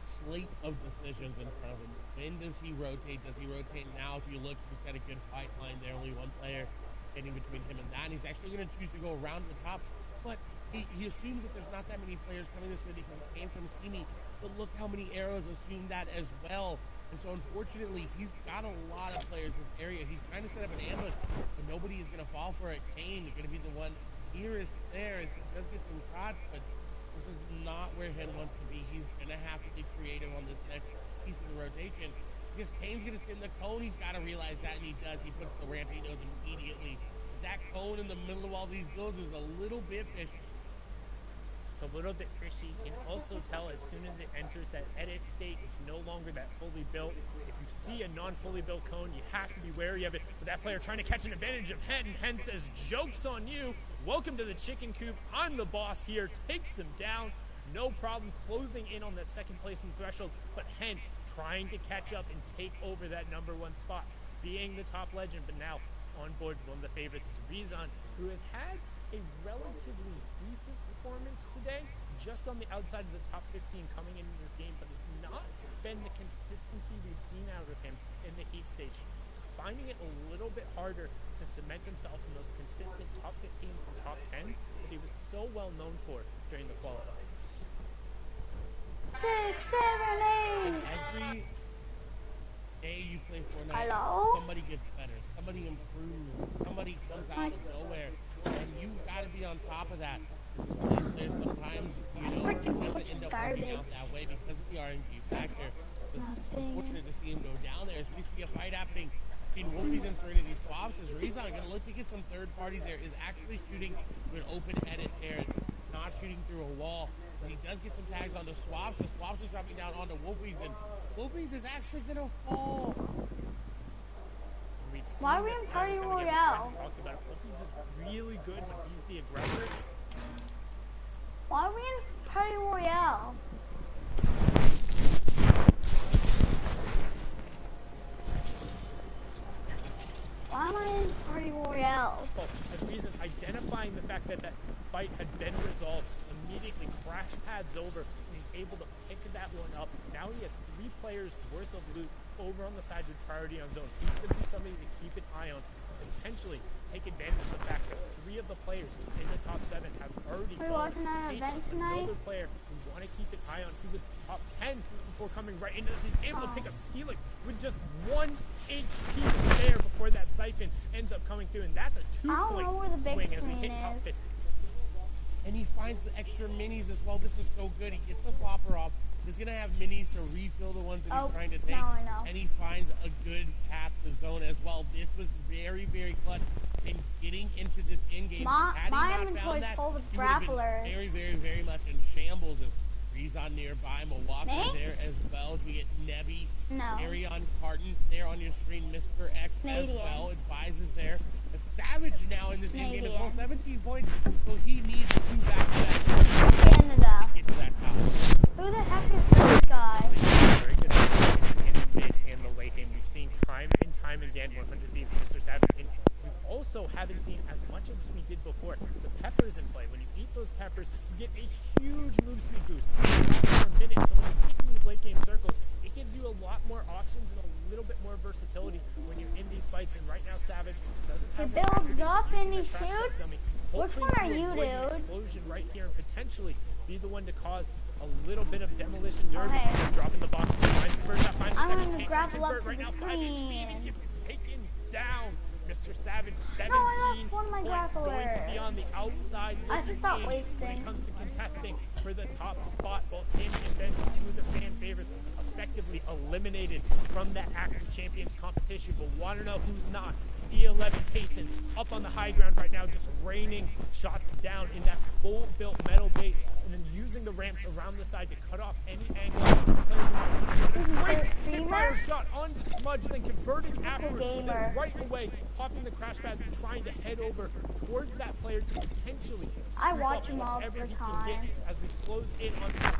slate of decisions in front of him. When does he rotate? Does he rotate now? If you look, he's got a good fight line there. Only one player getting between him and that. And he's actually going to choose to go around the top. But he assumes that there's not that many players coming this way because it came from Steamy. But look how many arrows assume that as well. And so unfortunately, he's got a lot of players in this area. He's trying to set up an ambush, but nobody is going to fall for it. Kane is going to be the one nearest there as he does get some shots, but this is not where Hen wants to be. He's going to have to be creative on this next piece of the rotation because Kane's going to sit in the cone. He's got to realize that, and he does. He puts the ramp, he knows immediately. That cone in the middle of all these builds is a little bit fishy. It's a little bit fishy. You can also tell as soon as it enters that edit state, it's no longer that fully built. If you see a non-fully built cone, you have to be wary of it. But that player trying to catch an advantage of Hen, and Hen says, "Joke's on you. Welcome to the chicken coop. I'm the boss here." Takes him down. No problem closing in on that second placement threshold. But Hen trying to catch up and take over that #1 spot, being the top legend. But now on board, one of the favorites is Rezon, who has had a relatively decent performance today, just on the outside of the top 15 coming into this game, but it's not been the consistency we've seen out of him in the heat stage. Finding it a little bit harder to cement himself in those consistent top 15s and top 10s that he was so well known for during the qualifiers. 6, 7, 8. Every day you play Fortnite, Hello? somebody gets better, somebody improves, somebody comes out of nowhere, and you've got to be on top of that. Sometimes, you know, it doesn't end up working out that way because of the RNG factor. It's unfortunate to see him go down there. As we see a fight happening between Wolfies and Serenity Swaps, as Rezon going to look to get some third parties there, is actually shooting through an open edit there, not shooting through a wall. But he does get some tags onto Swaps. The Swaps is dropping down onto Wolfies, and Wolfies is actually going to fall. Why are we in Party Royale? Wolfies is really good when he's the aggressor. Why are we in Party Royale? Why am I in Party Royale? The reason, identifying the fact that that fight had been resolved, immediately crash pads over, and he's able to pick that one up. Now he has 3 players worth of loot over on the side with priority on zone. He's going to be somebody to keep an eye on, to potentially take advantage of the fact that 3 of the players in the top 7 have already We're watching an event tonight. Another player who want to keep an eye on, who was top 10 before coming right into this. He's able to pick up Stealing with just 1 HP to spare before that siphon ends up coming through, and that's a 2-point swing as we hit top 50. And he finds the extra minis as well. This is so good. He gets the flopper off. He's going to have minis to refill the ones that he's trying to take. And he finds a good path to zone as well. This was very, very clutch in getting into this in-game. My inventory's full with grapplers. Very, very, very much in shambles. Rezon nearby, Milwaukee there as well. We get Nebby, Arion Carton there on your screen, Mr. X as well, advises there. A Savage now in this in-game as well, 17 points, so he needs 2 back-to-back. Canada. Get to that top. Who the heck is this guy? Very good in the mid and the late game. We've seen time and time again 100 Thieves, Mr. Savage. And we also haven't seen as much as we did before. The peppers in play. When you eat those peppers, you get a huge move speed boost. For a minute, so when you get in these late game circles, it gives you a lot more options and a little bit more versatility when you're in these fights. And right now, Savage doesn't have. He builds up and he shoots. Which one are you, dude? Explosion right here and potentially be the one to cause a little bit of demolition derby. Dropping the box behind the first shot, finds the second. I'm gonna grapple up to right the now, 5 screen. HP and gets taken down. Mr. Savage, 17 No, I lost one of my points, going to grapplers. be on the outside. I should stop when wasting. it comes to contesting for the top spot, both him and Benji, 2 of the fan favorites, effectively eliminated from that Axe of Champions competition. But want to know who's not? E11 Tayson up on the high ground right now, just raining shots down in that full built metal base, and then using the ramps around the side to cut off any angle. Great hipfire shot onto Smudge, then converting afterwards, then right away, popping the crash pads and trying to head over towards that player to potentially I watch him all the time. As we close in onto the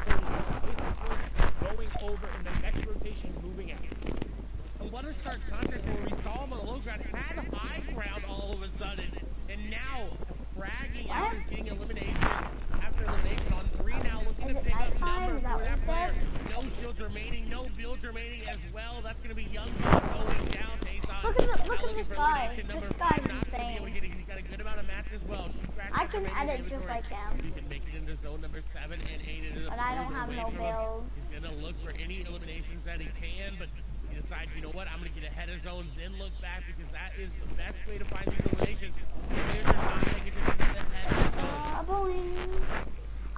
30, going over in the next rotation, moving out. What a start contest where we saw him on the low ground, had high ground all of a sudden, and now fragging out is getting elimination after elimination on 3 now, looking to pick up number for that player. No shields remaining, no builds remaining as well. That's going to be Young going down. Look at this guy. This guy's insane. He's got a good amount of match as well. I can edit just like him. He can make it into zone number 7 and 8 into the but I don't have no builds. He's going to look for any eliminations that he can, but he decides, you know what, I'm going to get ahead of zone, then look back, because that is the best way to find these eliminations.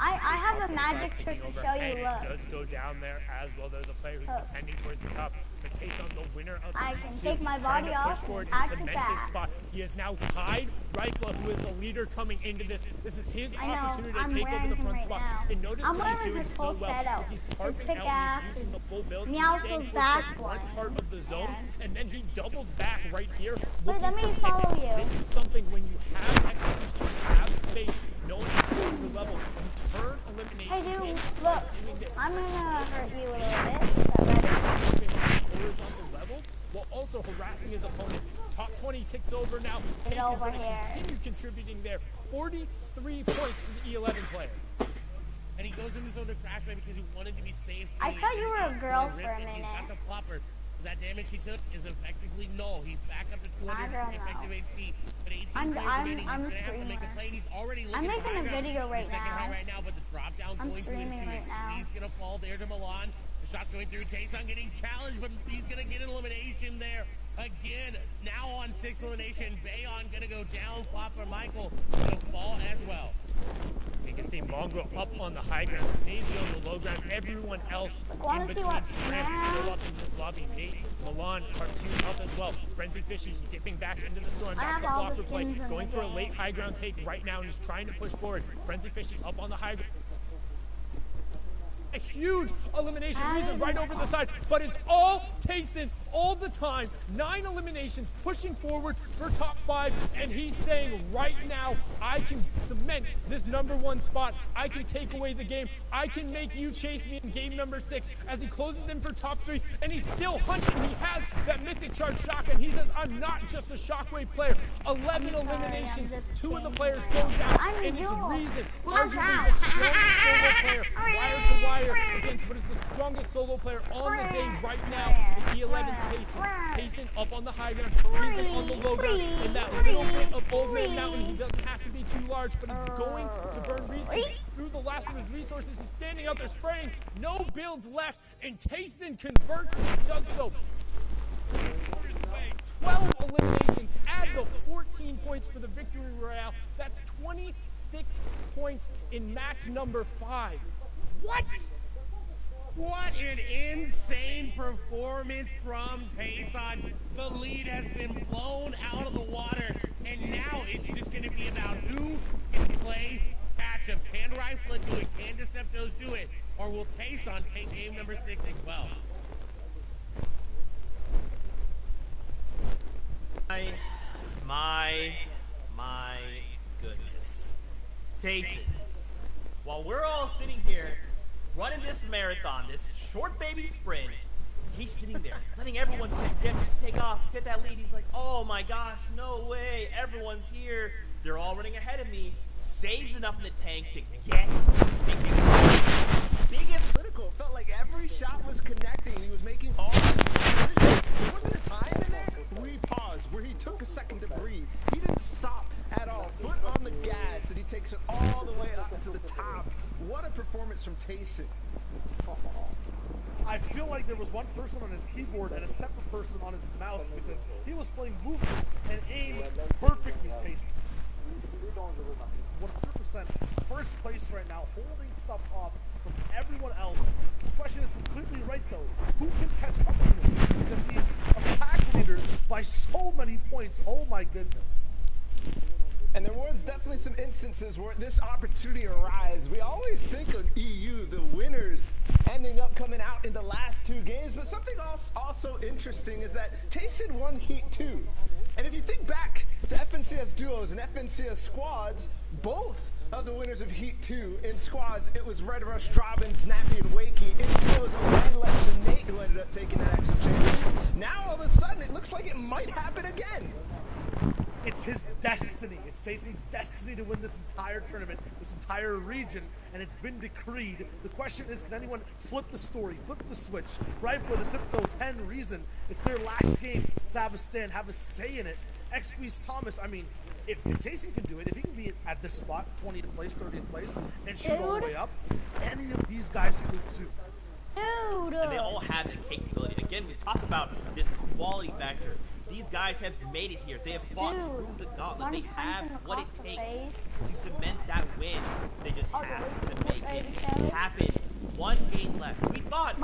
I have a magic trick to show you. Look. It does go down there as well. There's a player who's defending towards the top. But Tayson, the winner of I can take my body off and attack to back. Spot. He has now tied Rifla, who is the leader coming into this. This is his opportunity to take over the front spot. And notice I'm what he's wearing doing this so whole well. setup. He's His pickaxe, his the full build. Meows's back one. Part of the zone, and then he doubles back right here. Wait, let me follow you. This is something when you have execution, you have space, no one can see your level. You turn elimination. Hey dude, look, I'm gonna hurt you a little bit. Horizontal level, while also harassing his opponents. Top 20 ticks over now. Get over here. Continue contributing there. 43 points to the E11 player. And he goes into zone to crash man because he wanted to be safe. I thought you were a girl for a minute. He's got the flopper. That damage he took is effectively null. He's back up to 200 effective HP. But 18 I'm a streamer. He's already I'm making a video right now. But the drop down I'm going streaming right now. He's gonna fall there to Milan. The shot's going through. Tayson getting challenged, but he's gonna get an elimination there. Again, now on 6th elimination, Bayon gonna go down. Flopper Michael gonna fall as well. You can see Mongrel up on the high ground, Sneezy on the low ground, everyone else in between ramps still up in this lobby. Nate, Milan, Cartoon up as well. Frenzy Fishy dipping back into the storm. That's the flopper play. Going for a late high ground take right now and just trying to push forward. Frenzy Fishy up on the high ground. A huge elimination reason right over the side, but it's all Tayson all the time. 9 eliminations pushing forward for top 5, and he's saying right now, I can cement this #1 spot. I can take away the game. I can make you chase me in game number 6 as he closes in for top 3, and he's still hunting. He has that mythic charge shotgun. He says, I'm not just a shockwave player. 11 eliminations, 2 of the players go down, and it's reason arguably the strongest solo player, wire to wire, against what is the strongest solo player on the day right now. The E11's Tayson. Tayson up on the high ground, Reason on the low ground. In that little bit of Old Man Mountain, he doesn't have to be too large, but he's going to burn Reason through the last of his resources. He's standing out there spraying, no builds left, and Tayson converts and does so. 12 eliminations, add the 14 points for the victory royale. That's 26 points in match number 5. What? What an insane performance from Tayson. The lead has been blown out of the water, and now it's just going to be about who can play catch-up. Can Rifla do it? Can Deceptos do it? Or will Tayson take game number 6 as well? My goodness. Tayson, while we're all sitting here running this marathon, this short baby sprint, he's sitting there letting everyone just take off, get that lead. He's like, oh my gosh, no way, everyone's here. They're all running ahead of me. Saves enough in the tank to get biggest critical. It felt like every shot was connecting. He was making all the decisions. There wasn't a time in there where he paused, where he took a second to breathe. He didn't stop at all. Foot on the gas, and he takes it all the way up to the top. What a performance from Tayson. I feel like there was one person on his keyboard and a separate person on his mouse because he was playing movement and aim perfectly, Tayson. 100% first place right now, holding stuff off from everyone else. The question is completely right though. Who can catch up to him? Because he's a pack leader, by so many points. Oh my goodness. And there was definitely some instances where this opportunity arose. We always think of EU, the winners, ending up coming out in the last 2 games. But something else also interesting is that Tayson won Heat 2. And if you think back to FNCS duos and FNCS squads, both of the winners of Heat 2 in squads, it was Red Rush, Drobbin, Snappy, and Wakey. In duos, it was Redlex and Nate who ended up taking that extra champions. Now all of a sudden, it looks like it might happen again. It's his destiny. It's Tayson's destiny to win this entire tournament, this entire region, and it's been decreed. The question is, can anyone flip the story, flip the switch? Right for the Siptos Hen reason. It's their last game to have a stand, have a say in it. XP's Thomas, I mean, if Tayson can do it, if he can be at this spot, 20th place, 30th place, and shoot all the way up, any of these guys can do too. And they all have the capability. Again, we talk about this quality factor. These guys have made it here. They have fought through the gauntlet. They have what it takes to cement that win. They just have to make it happen. 1 game left. We thought,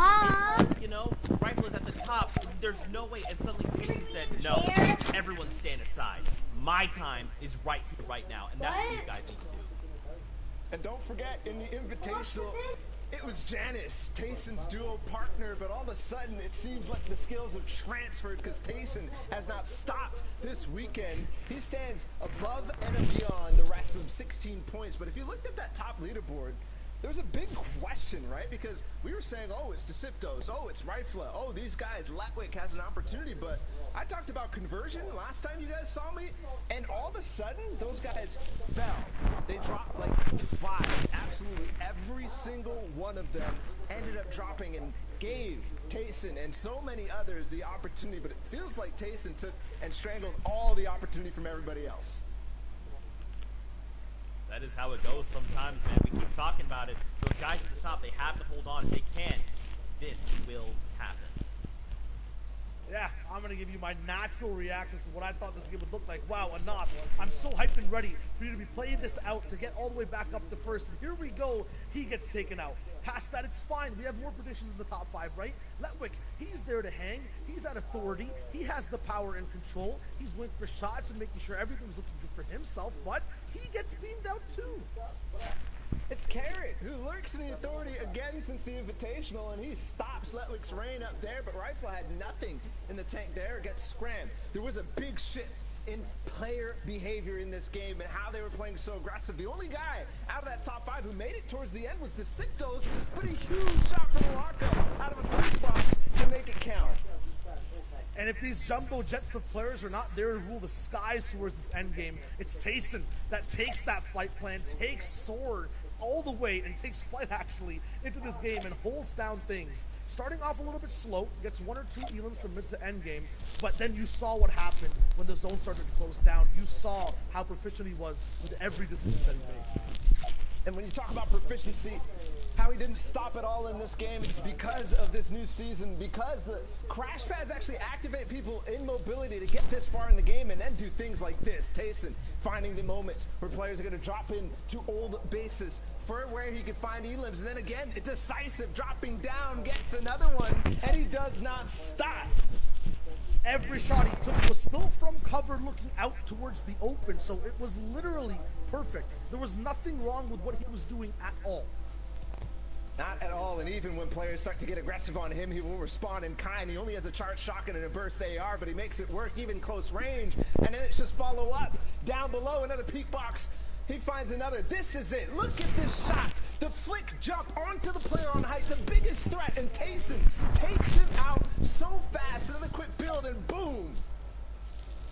you know, Rifle is at the top. There's no way. And suddenly Tayson said, no, everyone stand aside. My time is right here, right now. And that's what these guys need to do. And don't forget, in the Invitational, it was Janice, Tayson's duo partner, but all of a sudden it seems like the skills have transferred because Tayson has not stopped this weekend. He stands above and beyond the rest of 16 points. But if you looked at that top leaderboard, there's a big question, right? Because we were saying, oh, it's Deciptos, oh, it's Rifla, oh, these guys, Letwick has an opportunity, but I talked about conversion last time you guys saw me, and all of a sudden, those guys fell. They dropped like 5s. Absolutely every single one of them ended up dropping and gave Tayson and so many others the opportunity, but it feels like Tayson took and strangled all the opportunity from everybody else. That is how it goes sometimes, man. We keep talking about it. Those guys at the top, they have to hold on. If they can't, this will happen. Yeah, I'm going to give you my natural reactions to what I thought this game would look like. Wow, Anas, I'm so hyped and ready for you to be playing this out to get all the way back up to first. And here we go. He gets taken out. Past that, it's fine. We have more predictions in the top 5, right? Letwick, he's there to hang. He's at authority. He has the power and control. He's waiting for shots and making sure everything's looking good for himself, but he gets beamed out too. It's Carrot, who lurks in the authority again since the Invitational, and he stops Letwick's reign up there, but Rifle had nothing in the tank there against Scram. There was a big shift in player behavior in this game and how they were playing so aggressive. The only guy out of that top 5 who made it towards the end was the Siptos, but a huge shot from Morocco out of a free box to make it count. And if these jumbo jets of players are not there to rule the skies towards this end game, it's Tayson that takes that fight plan, takes Sword all the way and takes flight actually into this game and holds down things. Starting off a little bit slow, gets 1 or 2 elims from mid to end game, but then you saw what happened when the zone started to close down. You saw how proficient he was with every decision that he made. And when you talk about proficiency, how he didn't stop at all in this game, it's because of this new season, because the crash pads actually activate people in mobility to get this far in the game and then do things like this. Tayson finding the moments where players are going to drop in to old bases for where he can find elims, and then again, it's decisive, dropping down, gets another one, and he does not stop. Every shot he took was still from cover looking out towards the open, so it was literally perfect. There was nothing wrong with what he was doing at all. Not at all, and even when players start to get aggressive on him, he will respond in kind. He only has a charged shotgun and a burst AR, but he makes it work even close range, and then it's just follow up. Down below, another peek box. He finds another. This is it. Look at this shot. The flick jump onto the player on height, the biggest threat, and Tayson takes him out so fast. Another quick build, and boom.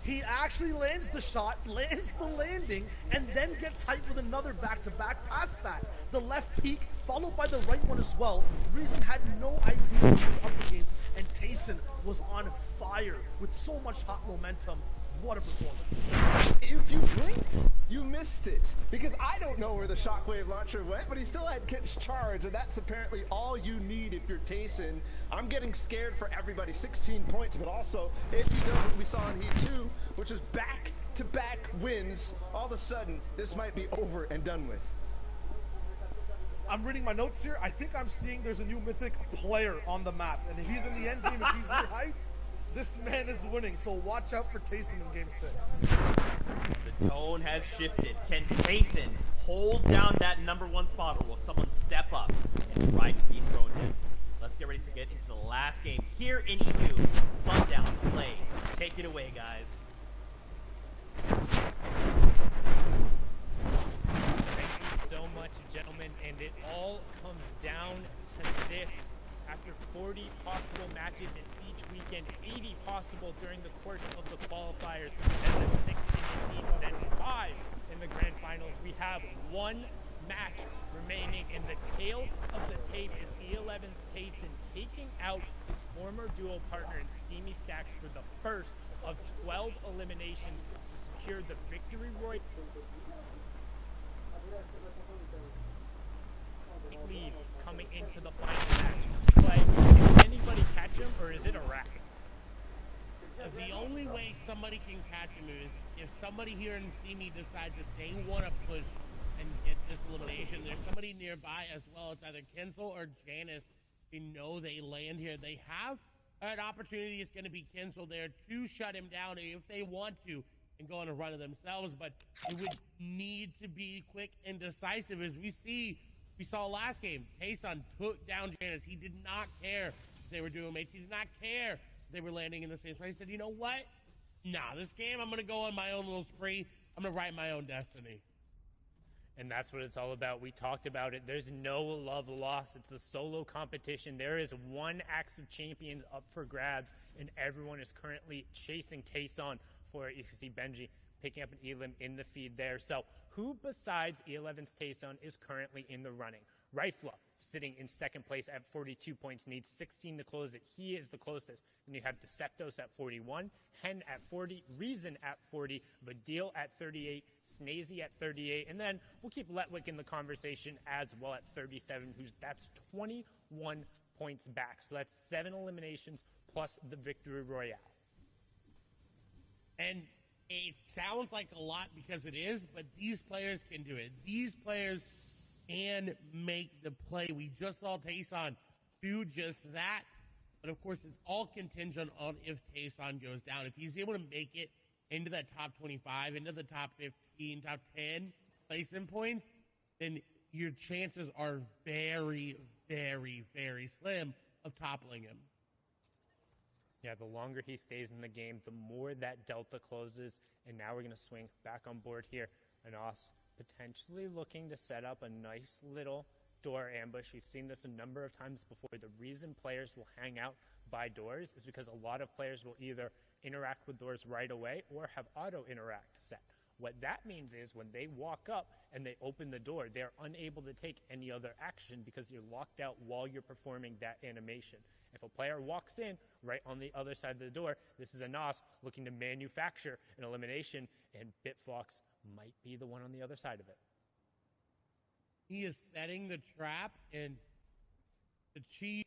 He actually lands the shot, lands the landing, and then gets hyped with another back-to-back past that. The left peak, followed by the right one as well. Reason had no idea what he was up against, and Tayson was on fire with so much hot momentum. What a performance. If you blinked, you missed it. Because I don't know where the shockwave launcher went, but he still had Kit's charge, and that's apparently all you need if you're Tayson. I'm getting scared for everybody. 16 points, but also, if he does what we saw in Heat 2, which is back-to-back wins, all of a sudden, this might be over and done with. I'm reading my notes here. I think I'm seeing there's a new mythic player on the map, and if he's in the end game, if he's near height, This man is winning, so watch out for Tayson in Game 6. The tone has shifted. Can Tayson hold down that #1 spot, or will someone step up and try to dethrone him? Let's get ready to get into the last game here in EU. Sundown play. Take it away, guys. Thank you so much, gentlemen, and it all comes down to this. After 40 possible matches in each weekend, 80 possible during the course of the qualifiers, and the 16 in each, then 5 in the grand finals, we have 1 match remaining, and the tale of the tape is E11's Tayson taking out his former duo partner in Steamy Stacks for the first of 12 eliminations to secure the victory royale lead coming into the final match. But can anybody catch him, or is it a racket? The only way somebody can catch him is if somebody here in Steamy decides that they want to push and get this elimination. There's somebody nearby as well. It's either Kinsel or Janice. You know they land here. They have an opportunity. It's going to be Kinsel there to shut him down if they want to and go on a run of themselves. But it would need to be quick and decisive, as we saw last game. Tayson took down Janice. He did not care if they were doing mates. He did not care if they were landing in the same spot. He said, you know what? Nah, this game, I'm going to go on my own little spree. I'm going to write my own destiny. And that's what it's all about. We talked about it. There's no love lost. It's a solo competition. There is 1 Axe of Champions up for grabs, and everyone is currently chasing Tayson for it. You can see Benji picking up an Elim in the feed there. So who besides E11's Tayson is currently in the running? rachw974 sitting in second place at 42 points, needs 16 to close it. He is the closest. Then you have Deceptos at 41, Hen at 40, Reason at 40, Vadil at 38, Snazy at 38, and then we'll keep Letwick in the conversation as well at 37, that's 21 points back. So that's 7 eliminations plus the victory royale. And it sounds like a lot because it is, but these players can do it. These players can make the play. We just saw Tayson do just that. But of course, it's all contingent on if Tayson goes down. If he's able to make it into that top 25, into the top 15, top 10 placement points, then your chances are very, very, very slim of toppling him. Yeah, the longer he stays in the game, the more that delta closes. And now we're going to swing back on board here. Anos potentially looking to set up a nice little door ambush. We've seen this a number of times before. The reason players will hang out by doors is because a lot of players will either interact with doors right away or have auto interact set. What that means is when they walk up and they open the door, they're unable to take any other action because you're locked out while you're performing that animation. If a player walks in right on the other side of the door, this is Anos looking to manufacture an elimination, and Bitfox might be the one on the other side of it. He is setting the trap, and the cheese,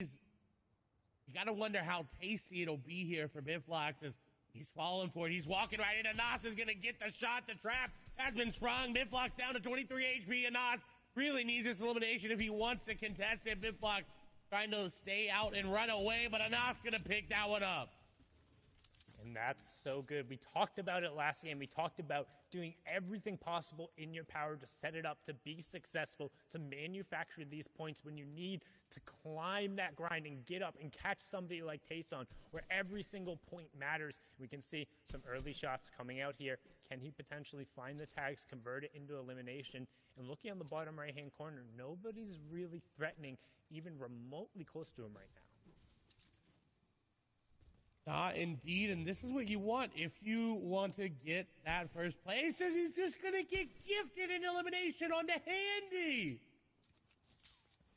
you got to wonder how tasty it'll be here for Bitfox as he's falling for it. He's walking right in. Anos is going to get the shot. The trap has been sprung. Bitfox down to 23 HP. Anos really needs this elimination if he wants to contest it. Bitfox trying to stay out and run away, but Anos going to pick that one up. And that's so good. We talked about it last game. We talked about doing everything possible in your power to set it up, to be successful, to manufacture these points when you need to climb that grind and get up and catch somebody like Tayson, where every single point matters. We can see some early shots coming out here. Can he potentially find the tags, convert it into elimination? And looking on the bottom right-hand corner, nobody's really threatening even remotely close to him right now. Indeed, and this is what you want if you want to get that first place. He says he's just going to get gifted an elimination on the handy.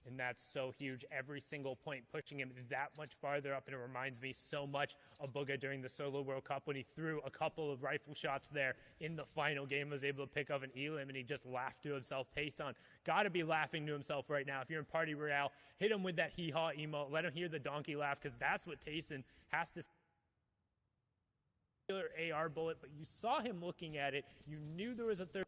And that's so huge. Every single point pushing him that much farther up, and it reminds me so much of Booga during the Solo World Cup when he threw a couple of rifle shots there in the final game, was able to pick up an elim, and he just laughed to himself. Tayson got to be laughing to himself right now. If you're in Party Royale, hit him with that hee-haw emote. Let him hear the donkey laugh, because that's what Tayson has to AR bullet, but you saw him looking at it. You knew there was a third.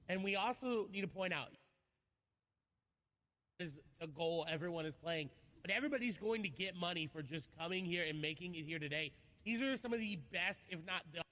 And we also need to point out is a goal everyone is playing, but everybody's going to get money for just coming here and making it here today. These are some of the best, if not the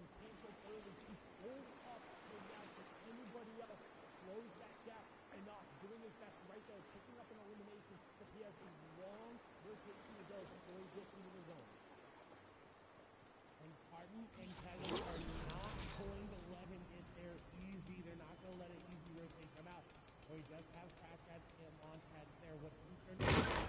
can cancel early to hold up the gap for anybody else. Close that gap. Enough. Doing his best right there. Picking up an elimination. But he has a long rotation to go before he gets into the zone. And Carton and Kevin are not going to let him get there easy. They're not going to let it easy where they come out. So he does have crash pads and launch pads there. What he's going to do.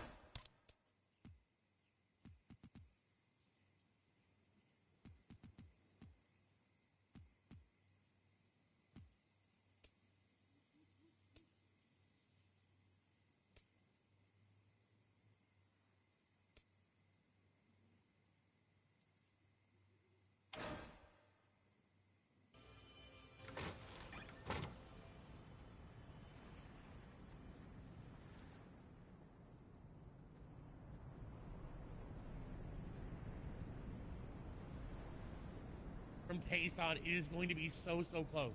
From Tayson, it is going to be so close.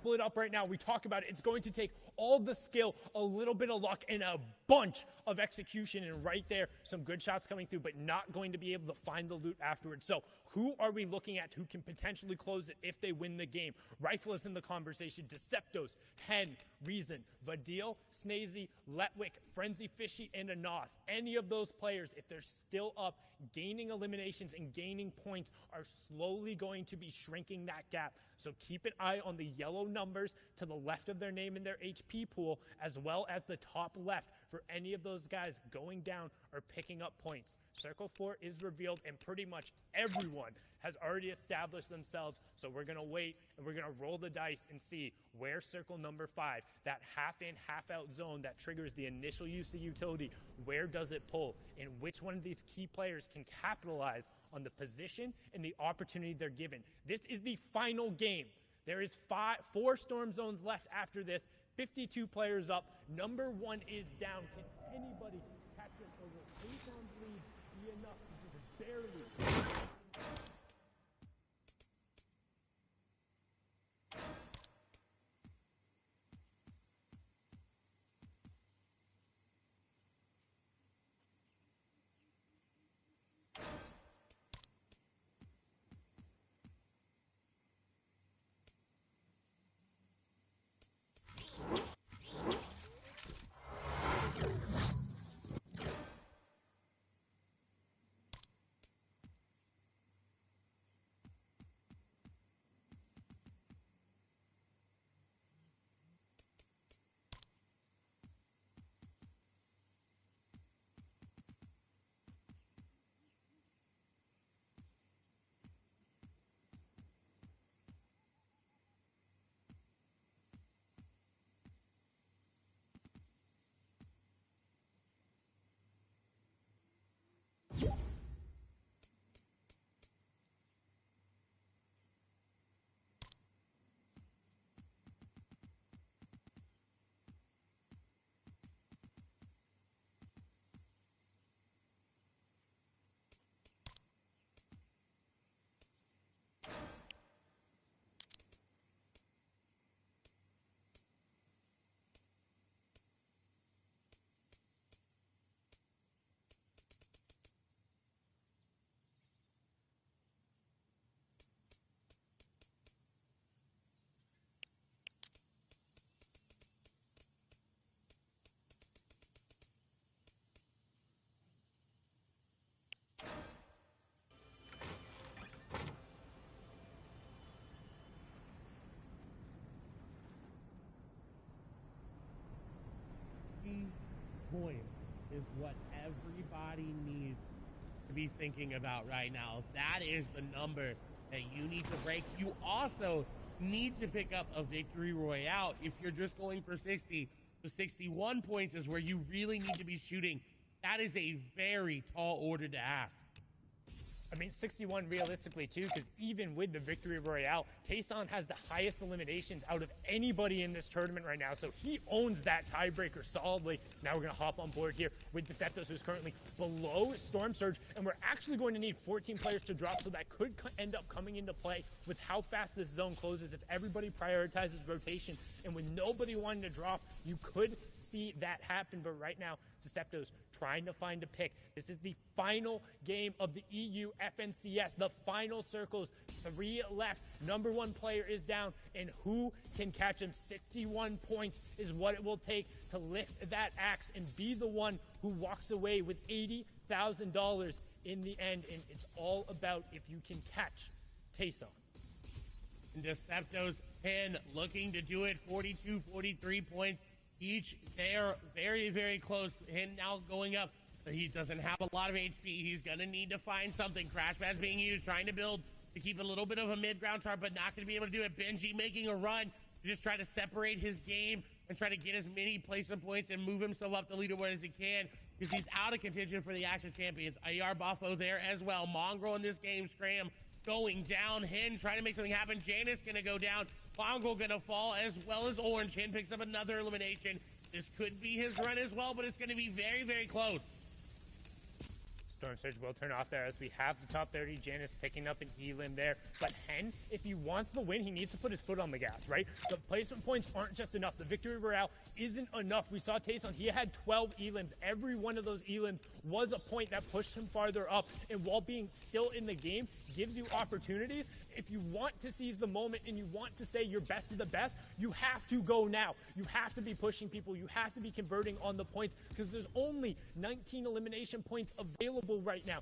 Pull it up right now. We talk about it. It's going to take all the skill, a little bit of luck, and a bunch of execution. And right there, some good shots coming through, but not going to be able to find the loot afterwards. So who are we looking at who can potentially close it if they win the game? Rifle is in the conversation. Deceptos, Hen, Reason, Vadil, Snazy, Letwick, Frenzy Fishy, and Anos. Any of those players, if they're still up, gaining eliminations and gaining points, are slowly going to be shrinking that gap. So keep an eye on the yellow numbers to the left of their name in their HP pool, as well as the top left for any of those guys going down or picking up points. Circle 4 is revealed, and pretty much everyone has already established themselves. So we're going to wait, and we're going to roll the dice and see where circle number 5, that half-in, half-out zone that triggers the initial use of utility, where does it pull? And which one of these key players can capitalize on the position and the opportunity they're given. This is the final game. There is 4 storm zones left after this. 52 players up. Number 1 is down. Can anybody catch it, or will Tayson's lead be enough to just barely? Point is what everybody needs to be thinking about right now. That is the number that you need to break. You also need to pick up a victory royale. If you're just going for 60, the 61 points is where you really need to be shooting. That is a very tall order to ask. I mean, 61 realistically, too, because even with the Victory Royale, Tayson has the highest eliminations out of anybody in this tournament right now, so he owns that tiebreaker solidly. Now we're going to hop on board here with Deceptos, who's currently below Storm Surge, and we're actually going to need 14 players to drop, so that could end up coming into play with how fast this zone closes. If everybody prioritizes rotation, and with nobody wanting to drop, you could see that happen. But right now, Decepto's trying to find a pick. This is the final game of the EU FNCS. The final circles, 3 left. Number 1 player is down, and who can catch him? 61 points is what it will take to lift that axe and be the one who walks away with $80,000 in the end. And it's all about if you can catch Tayson. Decepto's 10 looking to do it. 42, 43 points each. They're very, very close. And now going up. He doesn't have a lot of HP. He's going to need to find something. Crash pad's being used, trying to build to keep a little bit of a mid-ground chart, but not going to be able to do it. Benji making a run to just try to separate his game and try to get as many placement points and move himself up the leaderboard as he can, because he's out of contention for the Action Champions. AR Buffo there as well. Mongrel in this game. Scram going down. Hen trying to make something happen. Janice going to go down. Mongrel going to fall, as well as Orange. Hen picks up another elimination. This could be his run as well, but it's going to be very, very close. Storm Surge will turn off there as we have the top 30. Janice picking up an elim there. But Hen, if he wants the win, he needs to put his foot on the gas, right? The placement points aren't just enough. The victory royale isn't enough. We saw Tayson, he had 12 elims. Every one of those elims was a point that pushed him farther up. And while being still in the game gives you opportunities, if you want to seize the moment and you want to say your best of the best, you have to go now. You have to be pushing people. You have to be converting on the points, because there's only 19 elimination points available right now.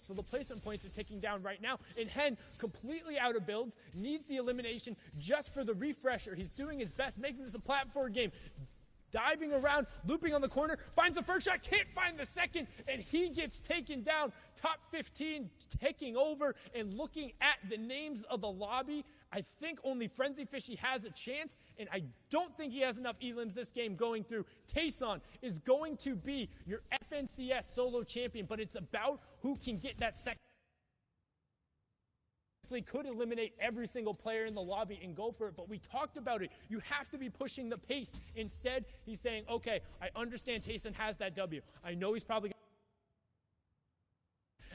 So the placement points are ticking down right now. And Hen, completely out of builds, needs the elimination just for the refresher. He's doing his best, making this a platform game. Diving around, looping on the corner, finds the first shot, can't find the second, and he gets taken down. Top 15 taking over and looking at the names of the lobby. I think only Frenzy Fishy has a chance, and I don't think he has enough elims this game going through. Tayson is going to be your FNCS solo champion, but it's about who can get that second. Could eliminate every single player in the lobby and go for it, but we talked about it. You have to be pushing the pace. Instead, he's saying, okay, I understand Tayson has that W. I know he's probably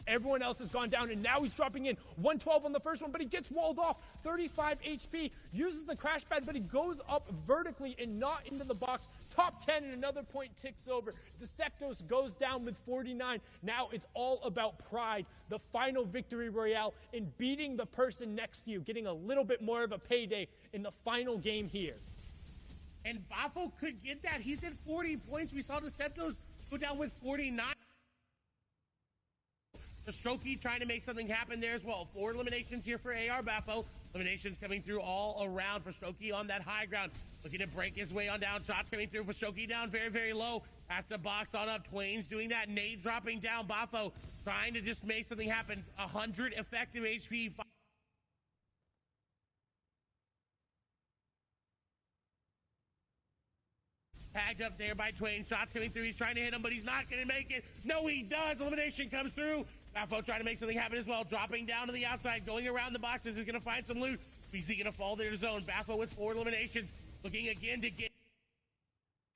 everyone else has gone down, and now he's dropping in 112 on the first one, but he gets walled off. 35 HP, uses the crash pad, but he goes up vertically and not into the box. Top 10, and another point ticks over. Deceptos goes down with 49. Now it's all about pride. The final victory royale in beating the person next to you, getting a little bit more of a payday in the final game here. And Bafo could get that. He's at 40 points. We saw Deceptos go down with 49. Shoki trying to make something happen there as well. 4 eliminations here for AR Bafo. Eliminations coming through all around for Shoki on that high ground. Looking to break his way on down. Shots coming through for Shoki down very, very low. Has to box on up. Twain's doing that. Nade dropping down. Bafo trying to just make something happen. 100 effective HP. Tagged up there by Twain. Shots coming through. He's trying to hit him, but he's not going to make it. No, he does. Elimination comes through. Bafo trying to make something happen as well. Dropping down to the outside. Going around the boxes. He's going to find some loot. He's going to fall there to zone. Bafo with 4 eliminations. Looking again to get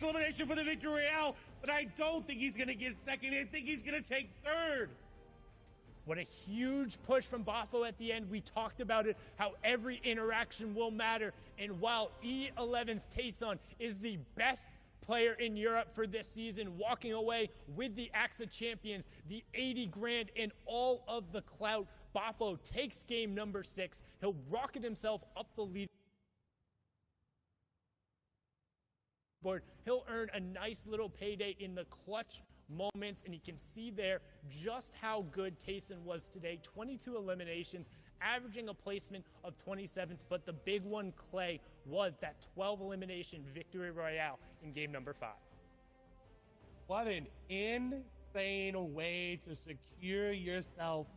elimination for the victory royale. But I don't think he's going to get second. I think he's going to take third. What a huge push from Bafo at the end. We talked about it, how every interaction will matter. And while E11's Tayson is the best player in Europe for this season, walking away with the AXA champions, the 80 grand, and all of the clout, Bafo takes game number 6. He'll rocket himself up the leaderboard. He'll earn a nice little payday in the clutch moments, and you can see there just how good Tayson was today. 22 eliminations, averaging a placement of 27th, but the big one, Clay, was that 12 elimination victory royale in game number 5. What an insane way to secure yourself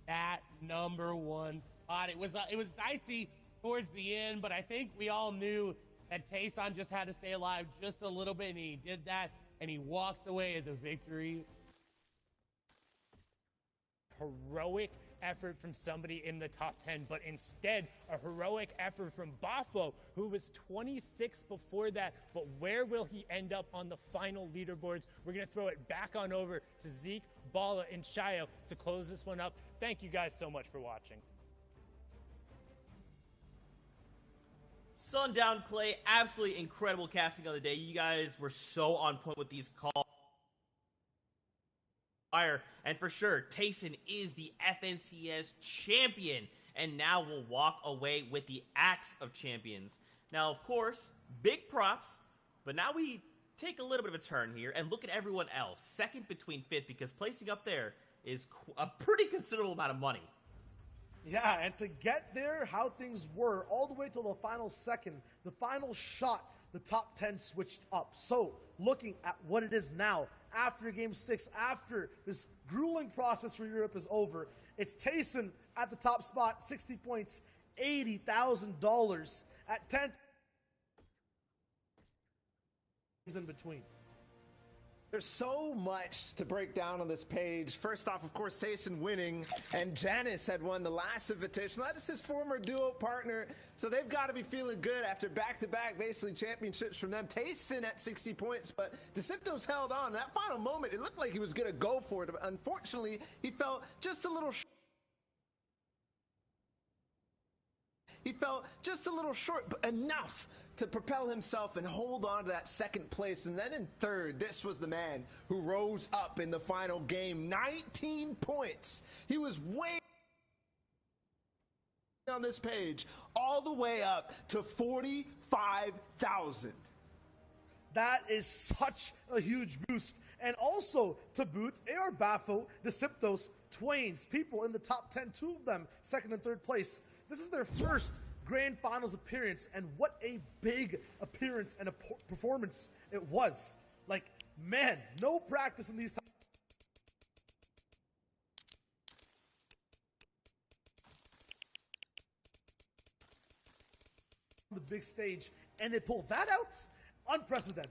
that number 1 spot. It was dicey towards the end, but I think we all knew that Tayson just had to stay alive just a little bit, and he did that, and he walks away at the victory. Heroic effort from somebody in the top 10, but instead a heroic effort from Bafo, who was 26 before that. But where will he end up on the final leaderboards? We're going to throw it back on over to Zeke, Bala, and Shayo to close this one up. Thank you guys so much for watching. Sundown Clay, absolutely incredible casting of the day. You guys were so on point with these calls. And for sure, Tayson is the FNCS champion, and now will walk away with the Axe of Champions. Now, of course, big props, but now we take a little bit of a turn here and look at everyone else. Second between fifth, because placing up there is a pretty considerable amount of money. Yeah, and to get there, how things were, all the way till the final second, the final shot, the top 10 switched up. So, looking at what it is now, after Game 6, after this grueling process for Europe is over, it's Tayson at the top spot, 60 points, $80,000 at 10th in between. There's so much to break down on this page. First off, of course, Tayson winning, and Janice had won the last invitation. That is his former duo partner, so they've got to be feeling good after back-to-back, basically, championships from them. Tayson at 60 points, but Deceptos held on. That final moment, it looked like he was going to go for it, but unfortunately, he fell just a little short, but enough to propel himself and hold on to that second place. And then in third, this was the man who rose up in the final game. 19 points. He was way on this page, all the way up to 45,000. That is such a huge boost. And also, to boot, AR Bafo, Deceptos, Twains, people in the top 10, two of them, second and third place. This is their first Grand Finals appearance, and what a big appearance and a performance it was. Like, man, no practice in these times. The big stage, and they pulled that out? Unprecedented.